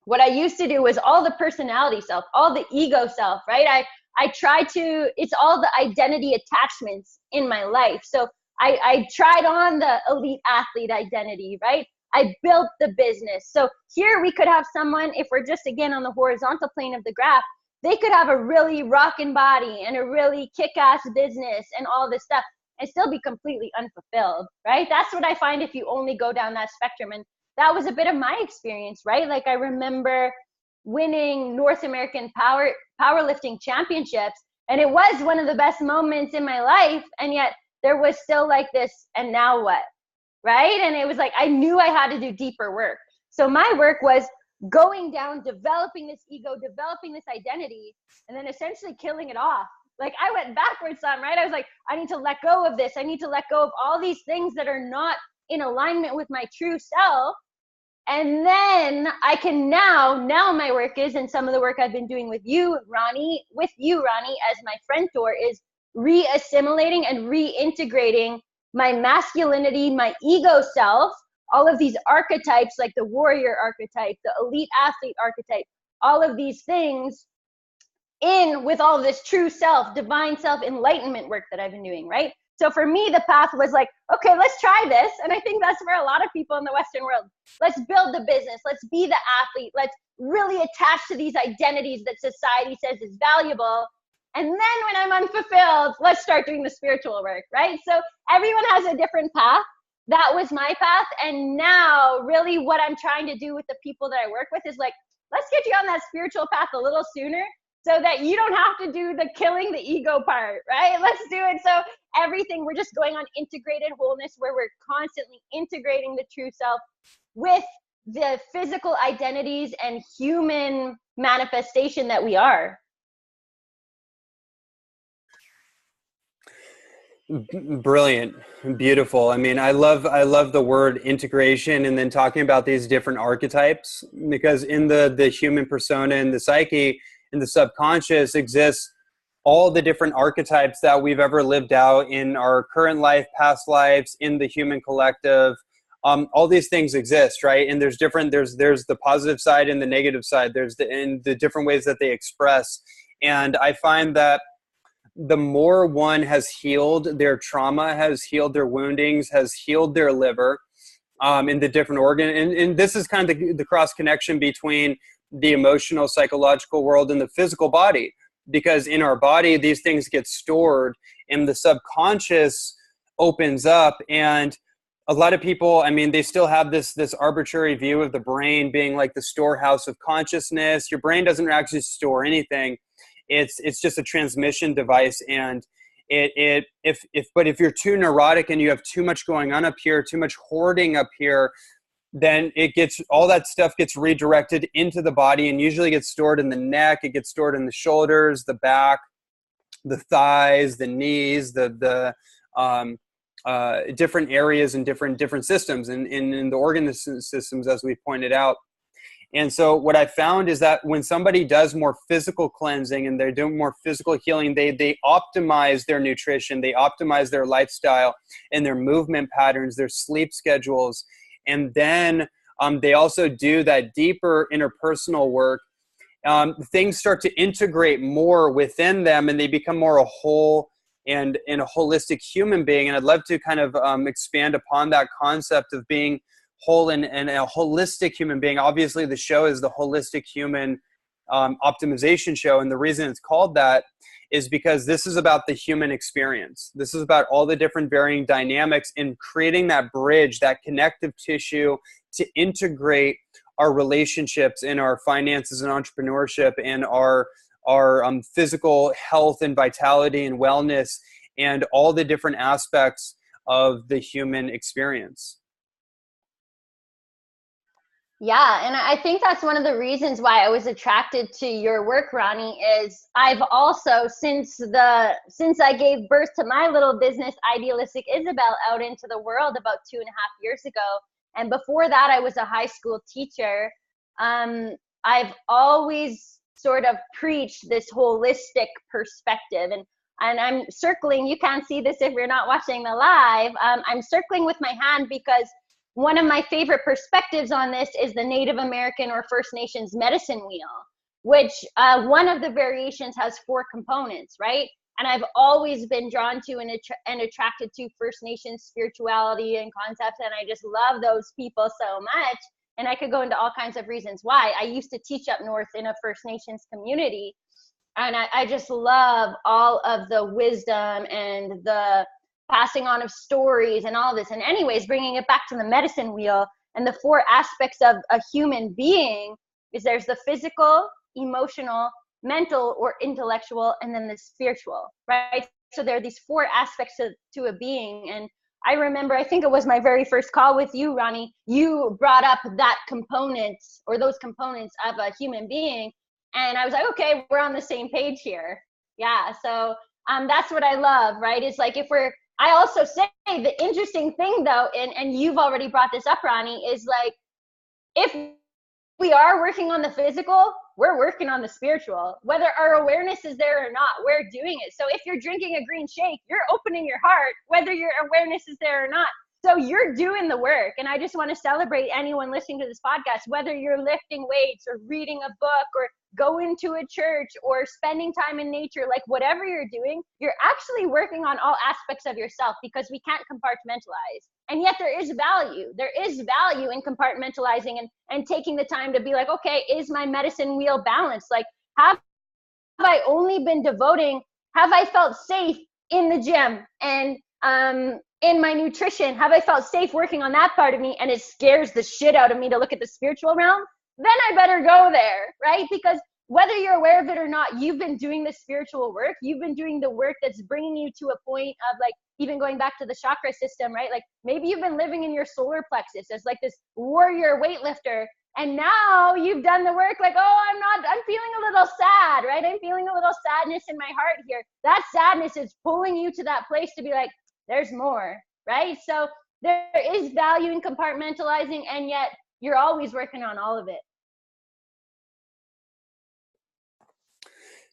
what I used to do was all the personality self, all the ego self, right? I try to, it's all the identity attachments in my life. So I tried on the elite athlete identity, right? I built the business. So here we could have someone, if we're just again on the horizontal plane of the graph, they could have a really rockin' body and a really kick-ass business and all this stuff, and still be completely unfulfilled, right? That's what I find if you only go down that spectrum. And that was a bit of my experience, right? Like I remember winning North American powerlifting championships, and it was one of the best moments in my life. And yet there was still like this, and now what, right? And it was like, I knew I had to do deeper work. So my work was going down, developing this ego, developing this identity, and then essentially killing it off. Like I went backwards some, right? I was like, I need to let go of this. I need to let go of all these things that are not in alignment with my true self. And then I can now my work is, and some of the work I've been doing with you, Ronnie, as my friendtor, is re-assimilating and reintegrating my masculinity, my ego self, all of these archetypes, like the warrior archetype, the elite athlete archetype, all of these things in with all of this true self, divine self enlightenment work that I've been doing, right? So for me, the path was like, okay, let's try this. And I think that's for a lot of people in the Western world. Let's build the business. Let's be the athlete. Let's really attach to these identities that society says is valuable. And then when I'm unfulfilled, let's start doing the spiritual work, right? So everyone has a different path. That was my path. And now really what I'm trying to do with the people that I work with is like, let's get you on that spiritual path a little sooner so that you don't have to do the killing the ego part, right? Let's do it. So everything, we're just going on integrated wholeness where we're constantly integrating the true self with the physical identities and human manifestation that we are. Brilliant. Beautiful. I mean, I love the word integration, and then talking about these different archetypes, because in the human persona and the psyche and the subconscious exists all the different archetypes that we've ever lived out in our current life, past lives, in the human collective. All these things exist, right? And there's the positive side and the negative side. There's the different ways that they express. And I find that the more one has healed their trauma, has healed their woundings, has healed their liver, in the different organ, and this is kind of the cross connection between the emotional, psychological world and the physical body, because in our body, these things get stored and the subconscious opens up. And a lot of people, I mean, they still have this arbitrary view of the brain being like the storehouse of consciousness. Your brain doesn't actually store anything. It's just a transmission device. And if you're too neurotic and you have too much going on up here, too much hoarding up here, then all that stuff gets redirected into the body and usually gets stored in the neck. It gets stored in the shoulders, the back, the thighs, the knees, the different areas and different systems and in the organ systems, as we pointed out. And so what I found is that when somebody does more physical cleansing and they're doing more physical healing, they optimize their nutrition, they optimize their lifestyle and their movement patterns, their sleep schedules. And then they also do that deeper interpersonal work. Things start to integrate more within them and they become more a whole and a holistic human being. And I'd love to kind of expand upon that concept of being whole and a holistic human being. Obviously, the show is the Holistic Human Optimization Show. And the reason it's called that is because this is about the human experience. This is about all the different varying dynamics in creating that bridge, that connective tissue to integrate our relationships and our finances and entrepreneurship and our physical health and vitality and wellness and all the different aspects of the human experience. Yeah, and I think that's one of the reasons why I was attracted to your work, Ronnie, is I've also, since I gave birth to my little business, Idealistic Isabel, out into the world about 2.5 years ago, and before that I was a high school teacher, I've always sort of preached this holistic perspective, and I'm circling, you can't see this if you're not watching the live, I'm circling with my hand because one of my favorite perspectives on this is the Native American or First Nations medicine wheel, which one of the variations has 4 components, right? And I've always been drawn to and attracted to First Nations spirituality and concepts, and I just love those people so much. And I could go into all kinds of reasons why. I used to teach up north in a First Nations community, and I just love all of the wisdom and the passing on of stories and all this. And anyways, bringing it back to the medicine wheel and the 4 aspects of a human being is there's the physical, emotional, mental or intellectual, and then the spiritual, right? So there are these 4 aspects to a being. And I remember, I think it was my very first call with you, Ronnie, you brought up that component or those components of a human being. And I was like, okay, we're on the same page here. Yeah. So that's what I love, right? It's like I also say the interesting thing though, and you've already brought this up, Ronnie, is like, if we are working on the physical, we're working on the spiritual. Whether our awareness is there or not, we're doing it. So if you're drinking a green shake, you're opening your heart, whether your awareness is there or not. So you're doing the work. And I just want to celebrate anyone listening to this podcast, whether you're lifting weights or reading a book or going to a church or spending time in nature, like whatever you're doing, you're actually working on all aspects of yourself, because we can't compartmentalize. And yet there is value. There is value in compartmentalizing and taking the time to be like, okay, is my medicine wheel balanced? Like, have I only been devoting, have I felt safe in the gym and in my nutrition? Have I felt safe working on that part of me, and it scares the shit out of me to look at the spiritual realm? Then I better go there, right? Because whether you're aware of it or not, you've been doing the spiritual work. You've been doing the work that's bringing you to a point of, like, even going back to the chakra system, right? Like maybe you've been living in your solar plexus as like this warrior weightlifter, and now you've done the work, like, oh, I'm feeling a little sad, right? I'm feeling a little sadness in my heart here. That sadness is pulling you to that place to be like, there's more, right? So there is value in compartmentalizing, and yet you're always working on all of it.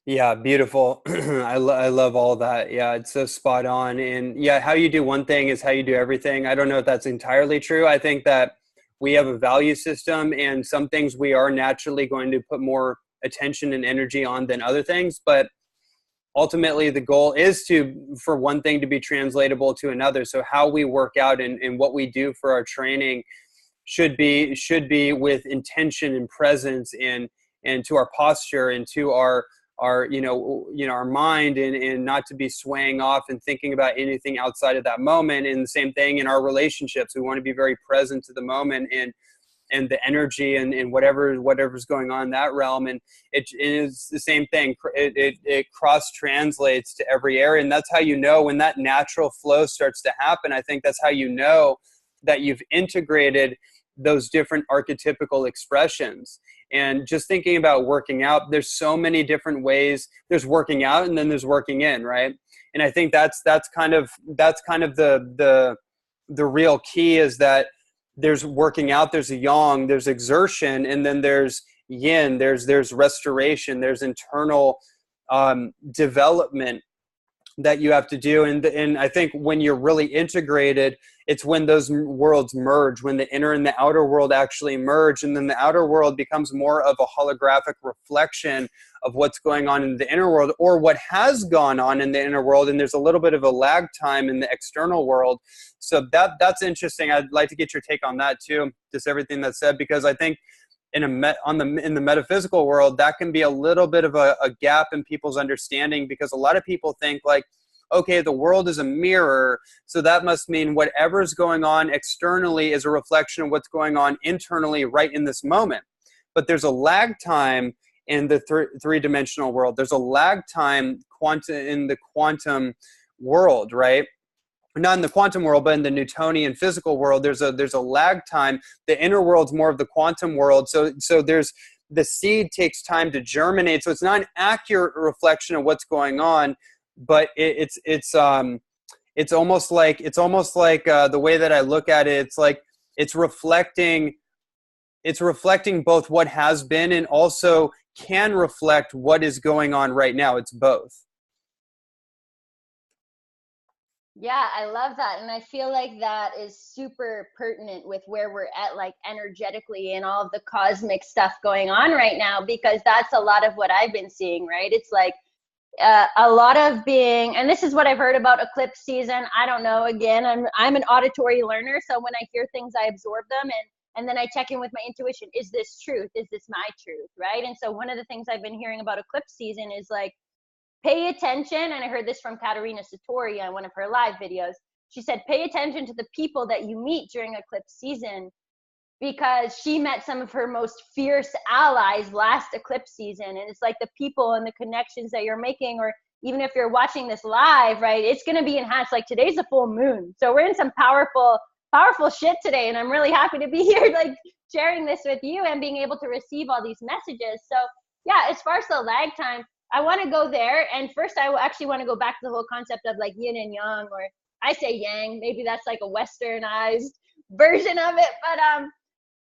Yeah, beautiful. I love all that. Yeah, it's so spot on. And yeah, how you do one thing is how you do everything. I don't know if that's entirely true. I think that we have a value system, and some things we are naturally going to put more attention and energy on than other things. But ultimately, the goal is for one thing to be translatable to another. So how we work out and what we do for our training should be with intention and presence, and to our posture and to our our mind, and not to be swaying off and thinking about anything outside of that moment. And the same thing in our relationships. We want to be very present to the moment and the energy and whatever's going on in that realm. And it is the same thing. It cross translates to every area. And that's how you know when that natural flow starts to happen. I think that's how you know that you've integrated those different archetypical expressions. And just thinking about working out, there's so many different ways. There's working out, and then there's working in, right? And I think that's kind of the real key, is that there's working out, there's a yang, there's exertion, and then there's yin, there's restoration, there's internal development that you have to do. And I think when you're really integrated, it's when those worlds merge, when the inner and the outer world actually merge. And then the outer world becomes more of a holographic reflection of what's going on in the inner world, or what has gone on in the inner world. And there's a little bit of a lag time in the external world. So that's interesting. I'd like to get your take on that too, just everything that's said, because I think in the metaphysical world, that can be a little bit of a gap in people's understanding, because a lot of people think like, okay, the world is a mirror, so that must mean whatever's going on externally is a reflection of what's going on internally right in this moment. But there's a lag time in the three-dimensional world. There's a lag time in the quantum world, right? Not in the quantum world, but in the Newtonian physical world, there's a lag time. The inner world's more of the quantum world. So there's, the seed takes time to germinate. So it's not an accurate reflection of what's going on, but it's almost like the way that I look at it, it's like it's reflecting both what has been and also can reflect what is going on right now. It's both. Yeah, I love that. And I feel like that is super pertinent with where we're at, like energetically, and all of the cosmic stuff going on right now, because that's a lot of what I've been seeing, right? It's like a lot of being, and this is what I've heard about eclipse season. I don't know. Again, I'm an auditory learner. So when I hear things, I absorb them. And then I check in with my intuition. Is this truth? Is this my truth? Right? And so one of the things I've been hearing about eclipse season is like, pay attention. And I heard this from Katerina Satori on one of her live videos. She said, pay attention to the people that you meet during eclipse season, because she met some of her most fierce allies last eclipse season. And it's like the people and the connections that you're making, or even if you're watching this live, right, it's going to be enhanced. Like today's a full moon. So we're in some powerful shit today. And I'm really happy to be here, like sharing this with you and being able to receive all these messages. So yeah, as far as the lag time, I want to go there. And first, I actually want to go back to the whole concept of like yin and yang, or I say yang, maybe that's like a westernized version of it. But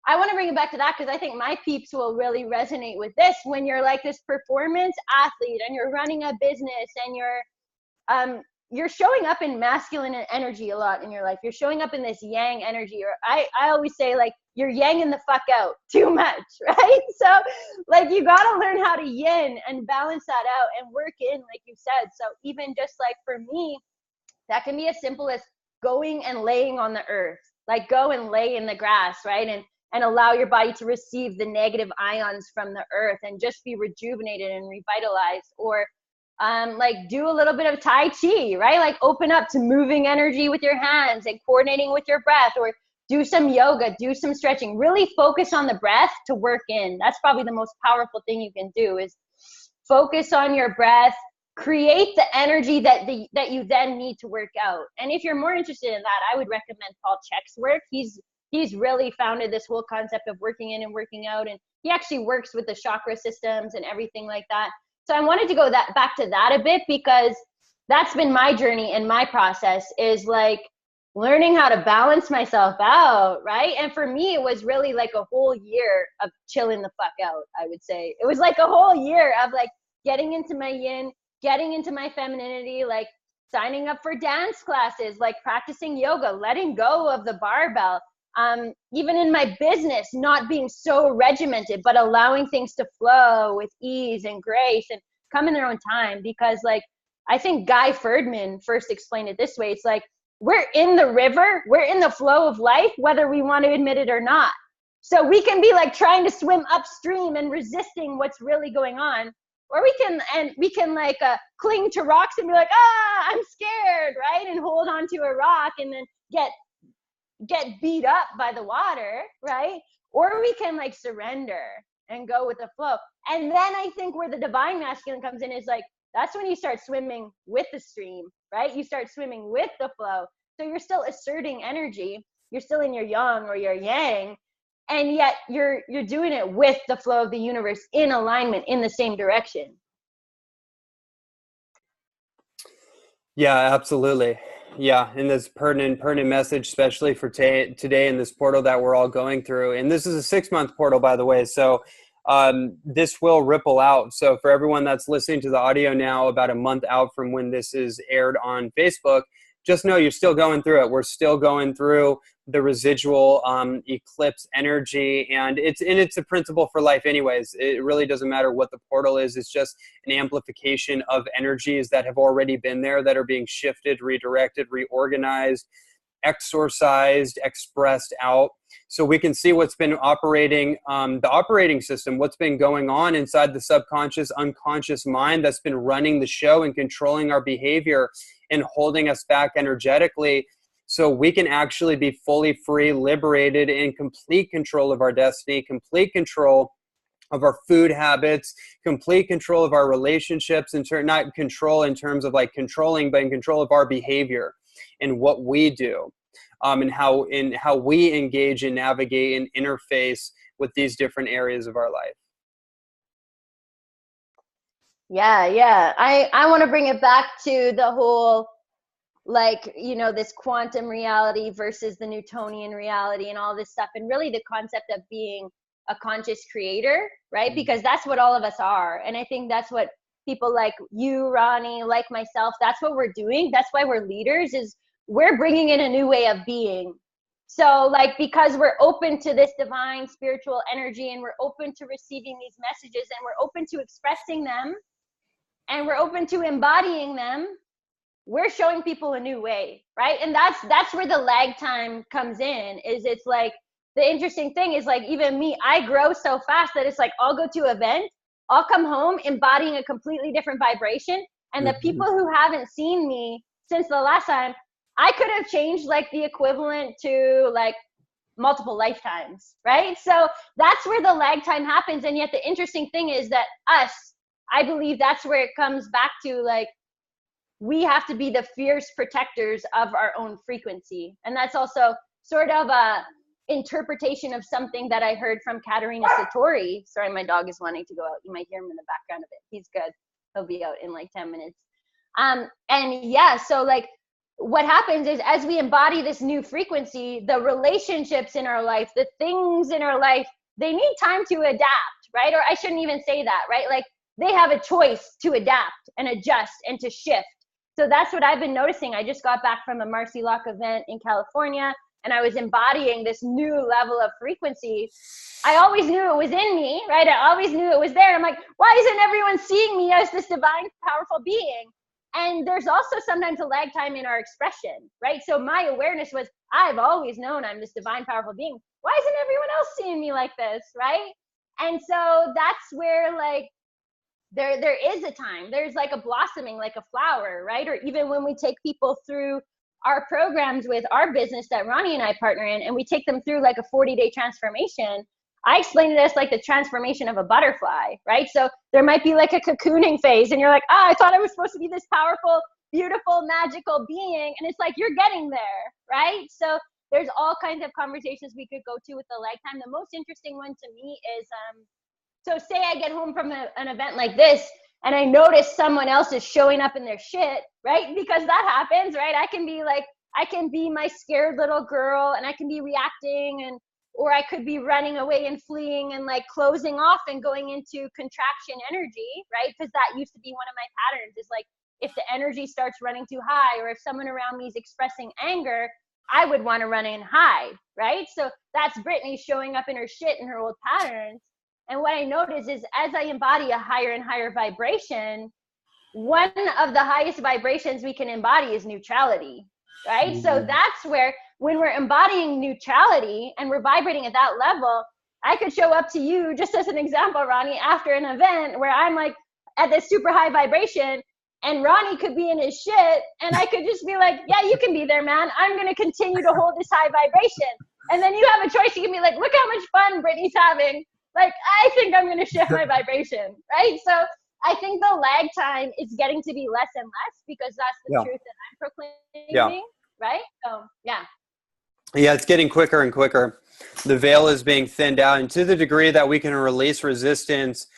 I want to bring it back to that, because I think my peeps will really resonate with this. When you're like this performance athlete and you're running a business and you're showing up in masculine energy a lot in your life. You're showing up in this yang energy, or I always say, like, you're yanging the fuck out too much, right? So like, you got to learn how to yin and balance that out and work in, like you said. So even just like for me, that can be as simple as going and laying on the earth, like go and lay in the grass, right? And allow your body to receive the negative ions from the earth and just be rejuvenated and revitalized. Or like do a little bit of Tai Chi, right? Like open up to moving energy with your hands and coordinating with your breath, or do some yoga, do some stretching, really focus on the breath to work in. That's probably the most powerful thing you can do, is focus on your breath, create the energy that you then need to work out. And if you're more interested in that, I would recommend Paul Chek's work. He's really founded this whole concept of working in and working out, and he actually works with the chakra systems and everything like that. So I wanted to go back to that a bit, because that's been my journey and my process, is like learning how to balance myself out, right? And for me, it was really like a whole year of chilling the fuck out, I would say. It was like a whole year of like getting into my yin, getting into my femininity, like signing up for dance classes, like practicing yoga, letting go of the barbell. Even in my business, not being so regimented, but allowing things to flow with ease and grace and come in their own time. Because like, I think Guy Ferdman first explained it this way. It's like, we're in the river, we're in the flow of life, whether we want to admit it or not. So we can be like trying to swim upstream and resisting what's really going on. Or we can like cling to rocks and be like, I'm scared, right? And hold on to a rock and then get beat up by the water, right? Or we can like surrender and go with the flow. And then I think where the divine masculine comes in is like, that's when you start swimming with the stream, right? You start swimming with the flow. So you're still asserting energy. You're still in your yang or your yang, and yet you're doing it with the flow of the universe, in alignment, in the same direction. Yeah, absolutely. Yeah, and this pertinent message, especially for today in this portal that we're all going through. And this is a 6-month portal, by the way. So this will ripple out. So for everyone that's listening to the audio now, about a month out from when this is aired on Facebook, just know you're still going through it. We're still going through the residual eclipse energy, and it's a principle for life anyways. It really doesn't matter what the portal is. It's just an amplification of energies that have already been there, that are being shifted, redirected, reorganized, exorcised, expressed out. So we can see what's been operating, the operating system, what's been going on inside the subconscious, unconscious mind that's been running the show and controlling our behavior and holding us back energetically, so we can actually be fully free, liberated, in complete control of our destiny, complete control of our food habits, complete control of our relationships, not control in terms of like controlling, but in control of our behavior and what we do, and how we engage and navigate and interface with these different areas of our life. Yeah. I want to bring it back to the whole, like, you know, this quantum reality versus the Newtonian reality and all this stuff, and really the concept of being a conscious creator, right? Because that's what all of us are. And I think that's what people like you, Ronnie, like myself, that's what we're doing. That's why we're leaders, is we're bringing in a new way of being. So like, because we're open to this divine spiritual energy, and we're open to receiving these messages, and we're open to expressing them, and we're open to embodying them, we're showing people a new way, right? And that's where the lag time comes in. Is it's like, the interesting thing is like, even me, I grow so fast that it's like, I'll go to an event, I'll come home embodying a completely different vibration, and the people who haven't seen me since the last time, I could have changed like the equivalent to like multiple lifetimes, right? So that's where the lag time happens. And yet the interesting thing is that I believe that's where it comes back to, like, we have to be the fierce protectors of our own frequency. And that's also sort of a interpretation of something that I heard from Katerina Satori. Sorry, my dog is wanting to go out. You might hear him in the background of it. He's good. He'll be out in like 10 minutes. And yeah, so like, what happens is, as we embody this new frequency, the relationships in our life, the things in our life, they need time to adapt, right? Or I shouldn't even say that, right? Like, they have a choice to adapt and adjust and to shift. So that's what I've been noticing. I just got back from a Marcy Lock event in California, and I was embodying this new level of frequency. I always knew it was in me, right? I always knew it was there. I'm like, why isn't everyone seeing me as this divine, powerful being? And there's also sometimes a lag time in our expression, right? So my awareness was, I've always known I'm this divine, powerful being. Why isn't everyone else seeing me like this, right? And so that's where like, there is a time, there's like a blossoming, like a flower, right? Or even when we take people through our programs with our business that Ronnie and I partner in, and we take them through like a 40-day transformation, I explain it as like the transformation of a butterfly, right? So there might be like a cocooning phase and you're like, oh, I thought I was supposed to be this powerful, beautiful, magical being. And it's like, you're getting there, right? So there's all kinds of conversations we could go to with the lag time. The most interesting one to me is, so say I get home from an event like this and I notice someone else is showing up in their shit, right? Because that happens, right? I can be my scared little girl and I can be reacting, or I could be running away and fleeing and like closing off and going into contraction energy, right? Because that used to be one of my patterns, is like, if the energy starts running too high, or if someone around me is expressing anger, I would want to run and hide, right? So that's Brittney showing up in her shit and her old patterns. And what I notice is, as I embody a higher and higher vibration, one of the highest vibrations we can embody is neutrality, right? Mm-hmm. So that's where, when we're embodying neutrality and we're vibrating at that level, I could show up to you, just as an example, Ronnie, after an event where I'm like at this super high vibration, and Ronnie could be in his shit, and I could just be like, yeah, you can be there, man. I'm going to continue to hold this high vibration. And then you have a choice. You can be like, look how much fun Brittney's having. Like, I think I'm going to shift my vibration, right? So I think the lag time is getting to be less and less, because that's the truth that I'm proclaiming, right? So, yeah. Yeah, it's getting quicker and quicker. The veil is being thinned out, and to the degree that we can release resistance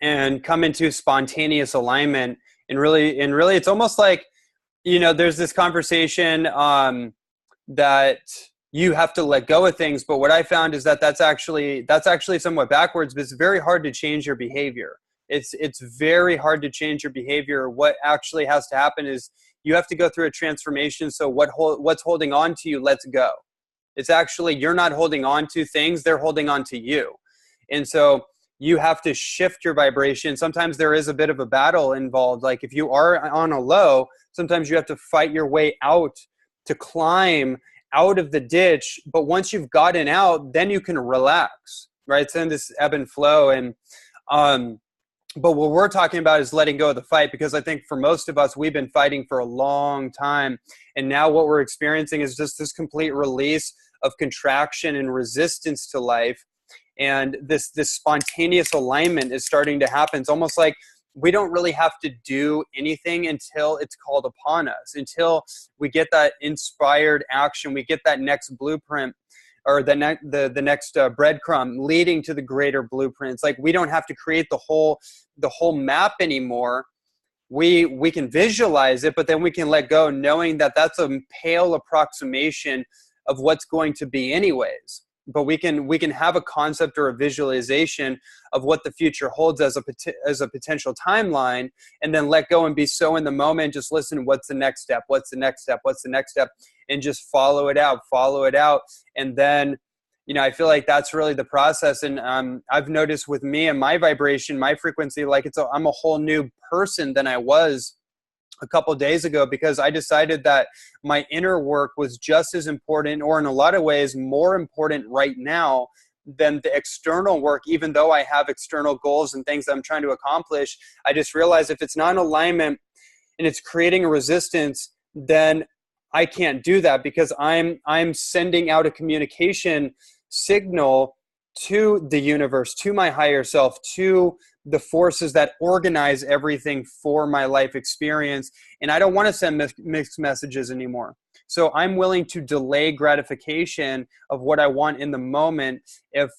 and come into spontaneous alignment, and really it's almost like, you know, there's this conversation that you have to let go of things, but what I found is that that's actually somewhat backwards, but it's very hard to change your behavior. It's very hard to change your behavior. What actually has to happen is you have to go through a transformation. So what's holding on to you lets go. It's actually, you're not holding on to things, they're holding on to you. And so you have to shift your vibration. Sometimes there is a bit of a battle involved. Like if you are on a low, sometimes you have to fight your way out to climb out of the ditch. But once you've gotten out, then you can relax, right? It's in this ebb and flow. And, but what we're talking about is letting go of the fight, because I think for most of us, we've been fighting for a long time. And now what we're experiencing is just this complete release of contraction and resistance to life. And this spontaneous alignment is starting to happen. It's almost like we don't really have to do anything until it's called upon us, until we get that inspired action, we get that next blueprint, or the next breadcrumb leading to the greater blueprints. Like, we don't have to create the whole map anymore. We can visualize it, but then we can let go, knowing that that's a pale approximation of what's going to be anyways. But we can have a concept or a visualization of what the future holds as a potential timeline, and then let go and be so in the moment. Just listen, what's the next step? What's the next step? What's the next step? And just follow it out. And then, you know, I feel like that's really the process. And I've noticed with me and my vibration, my frequency, like I'm a whole new person than I was a couple of days ago, because I decided that my inner work was just as important, or in a lot of ways more important right now than the external work. Even though I have external goals and things that I'm trying to accomplish, I just realized if it's not in alignment and it's creating a resistance, then I can't do that, because I'm sending out a communication signal to the universe, to my higher self, to the forces that organize everything for my life experience. And I don't want to send mixed messages anymore. So I'm willing to delay gratification of what I want in the moment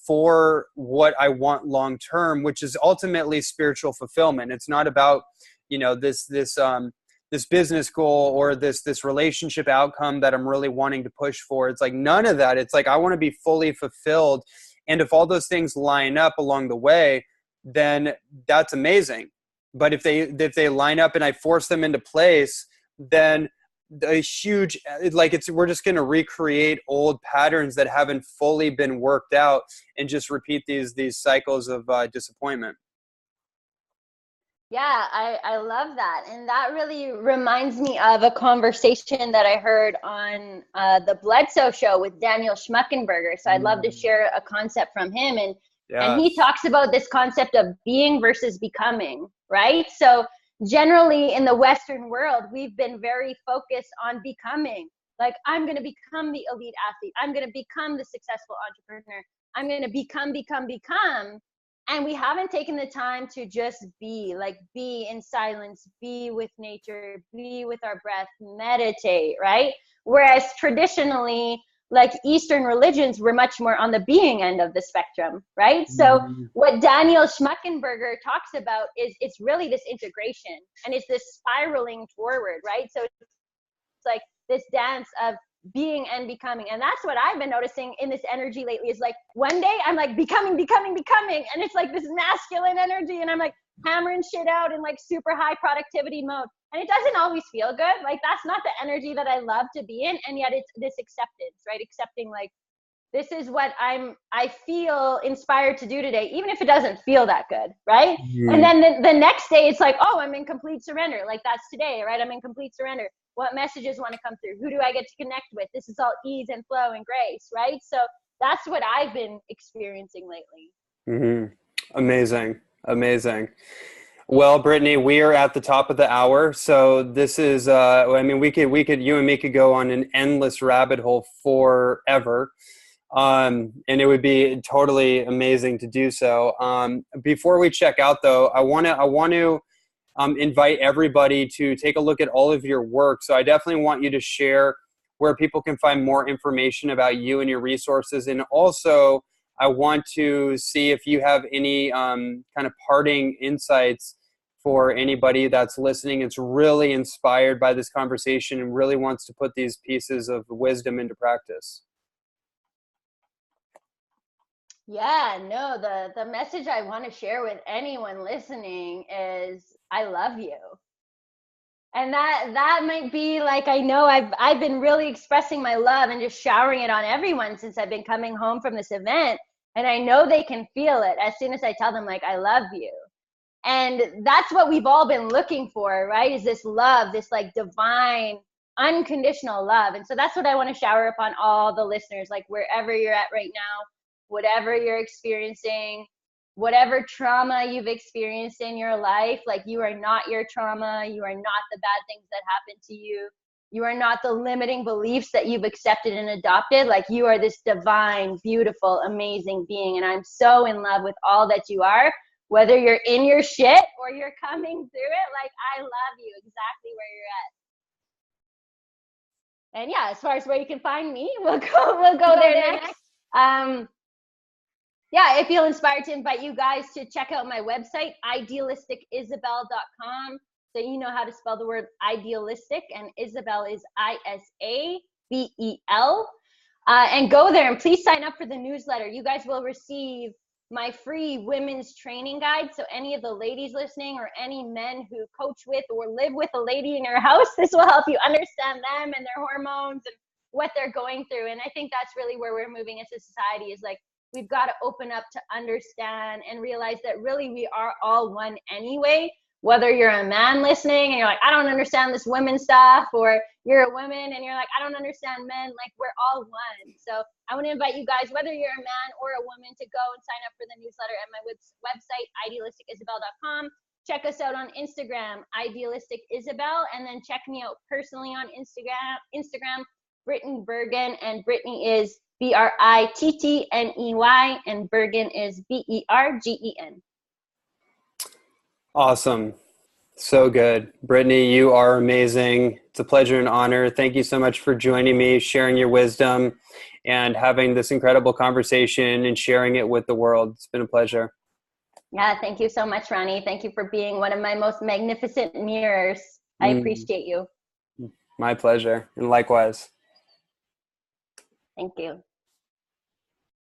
for what I want long term, which is ultimately spiritual fulfillment. It's not about, you know, this business goal or this relationship outcome that I'm really wanting to push for. It's like none of that. It's like I want to be fully fulfilled. And if all those things line up along the way, then that's amazing. But if they line up and I force them into place, then a huge, like we're just going to recreate old patterns that haven't fully been worked out and just repeat these cycles of disappointment. Yeah, I love that. And that really reminds me of a conversation that I heard on the Bledsoe show with Daniel Schmuckenberger. So I'd love to share a concept from him. And he talks about this concept of being versus becoming, right? So generally in the Western world, we've been very focused on becoming. Like, I'm going to become the elite athlete. I'm going to become the successful entrepreneur. I'm going to become. And we haven't taken the time to just be in silence, be with nature, be with our breath, meditate, right? Whereas traditionally, like Eastern religions, were much more on the being end of the spectrum, right? So what Daniel Schmuckenberger talks about is it's really this integration, and it's this spiraling forward, right? So it's like this dance of being and becoming. And that's what I've been noticing in this energy lately, is like one day I'm like becoming, and it's like this masculine energy, and I'm like hammering shit out in like super high productivity mode, and it doesn't always feel good. Like, that's not the energy that I love to be in. And yet it's this acceptance, right? Accepting, like, this is what I feel inspired to do today, even if it doesn't feel that good, right? And then the next day it's like, oh, I'm in complete surrender. Like, that's today, right? I'm in complete surrender. What messages want to come through? Who do I get to connect with? This is all ease and flow and grace, right? So that's what I've been experiencing lately. Amazing. Well, Brittney, we are at the top of the hour. So this is, I mean, we could, you and me could go on an endless rabbit hole forever. And it would be totally amazing to do so. Before we check out though, I want to invite everybody to take a look at all of your work. So I definitely want you to share where people can find more information about you and your resources. And also, I want to see if you have any kind of parting insights for anybody that's listening. It's really inspired by this conversation and really wants to put these pieces of wisdom into practice. Yeah, no, the message I want to share with anyone listening is I love you. And that might be like, I know I've been really expressing my love and just showering it on everyone since I've been coming home from this event. And I know they can feel it as soon as I tell them, like, I love you. And that's what we've all been looking for, right? Is this love, this like divine, unconditional love. And so that's what I want to shower upon all the listeners, like wherever you're at right now, whatever you're experiencing, whatever trauma you've experienced in your life. Like, you are not your trauma. You are not the bad things that happened to you. You are not the limiting beliefs that you've accepted and adopted. Like, you are this divine, beautiful, amazing being. And I'm so in love with all that you are, whether you're in your shit or you're coming through it. Like, I love you exactly where you're at. And yeah, as far as where you can find me, we'll go there next. Yeah, I feel inspired to invite you guys to check out my website, idealisticisabel.com. So you know how to spell the word idealistic, and Isabel is Isabel. And go there and please sign up for the newsletter. You guys will receive my free women's training guide. So any of the ladies listening, or any men who coach with or live with a lady in your house, this will help you understand them and their hormones and what they're going through. And I think that's really where we're moving as a society, is like, we've got to open up to understand and realize that really we are all one anyway. Whether you're a man listening and you're like, I don't understand this women stuff, or you're a woman and you're like, I don't understand men, like, we're all one. So I want to invite you guys, whether you're a man or a woman, to go and sign up for the newsletter at my website, idealisticisabel.com. Check us out on Instagram, idealisticisabel, and then check me out personally on Instagram, Brittney Bergan, and Brittney is Brittney, and Bergen is Bergen. Awesome. So good. Brittney, you are amazing. It's a pleasure and honor. Thank you so much for joining me, sharing your wisdom, and having this incredible conversation and sharing it with the world. It's been a pleasure. Yeah, thank you so much, Ronnie. Thank you for being one of my most magnificent mirrors. I appreciate you. My pleasure. And likewise. Thank you.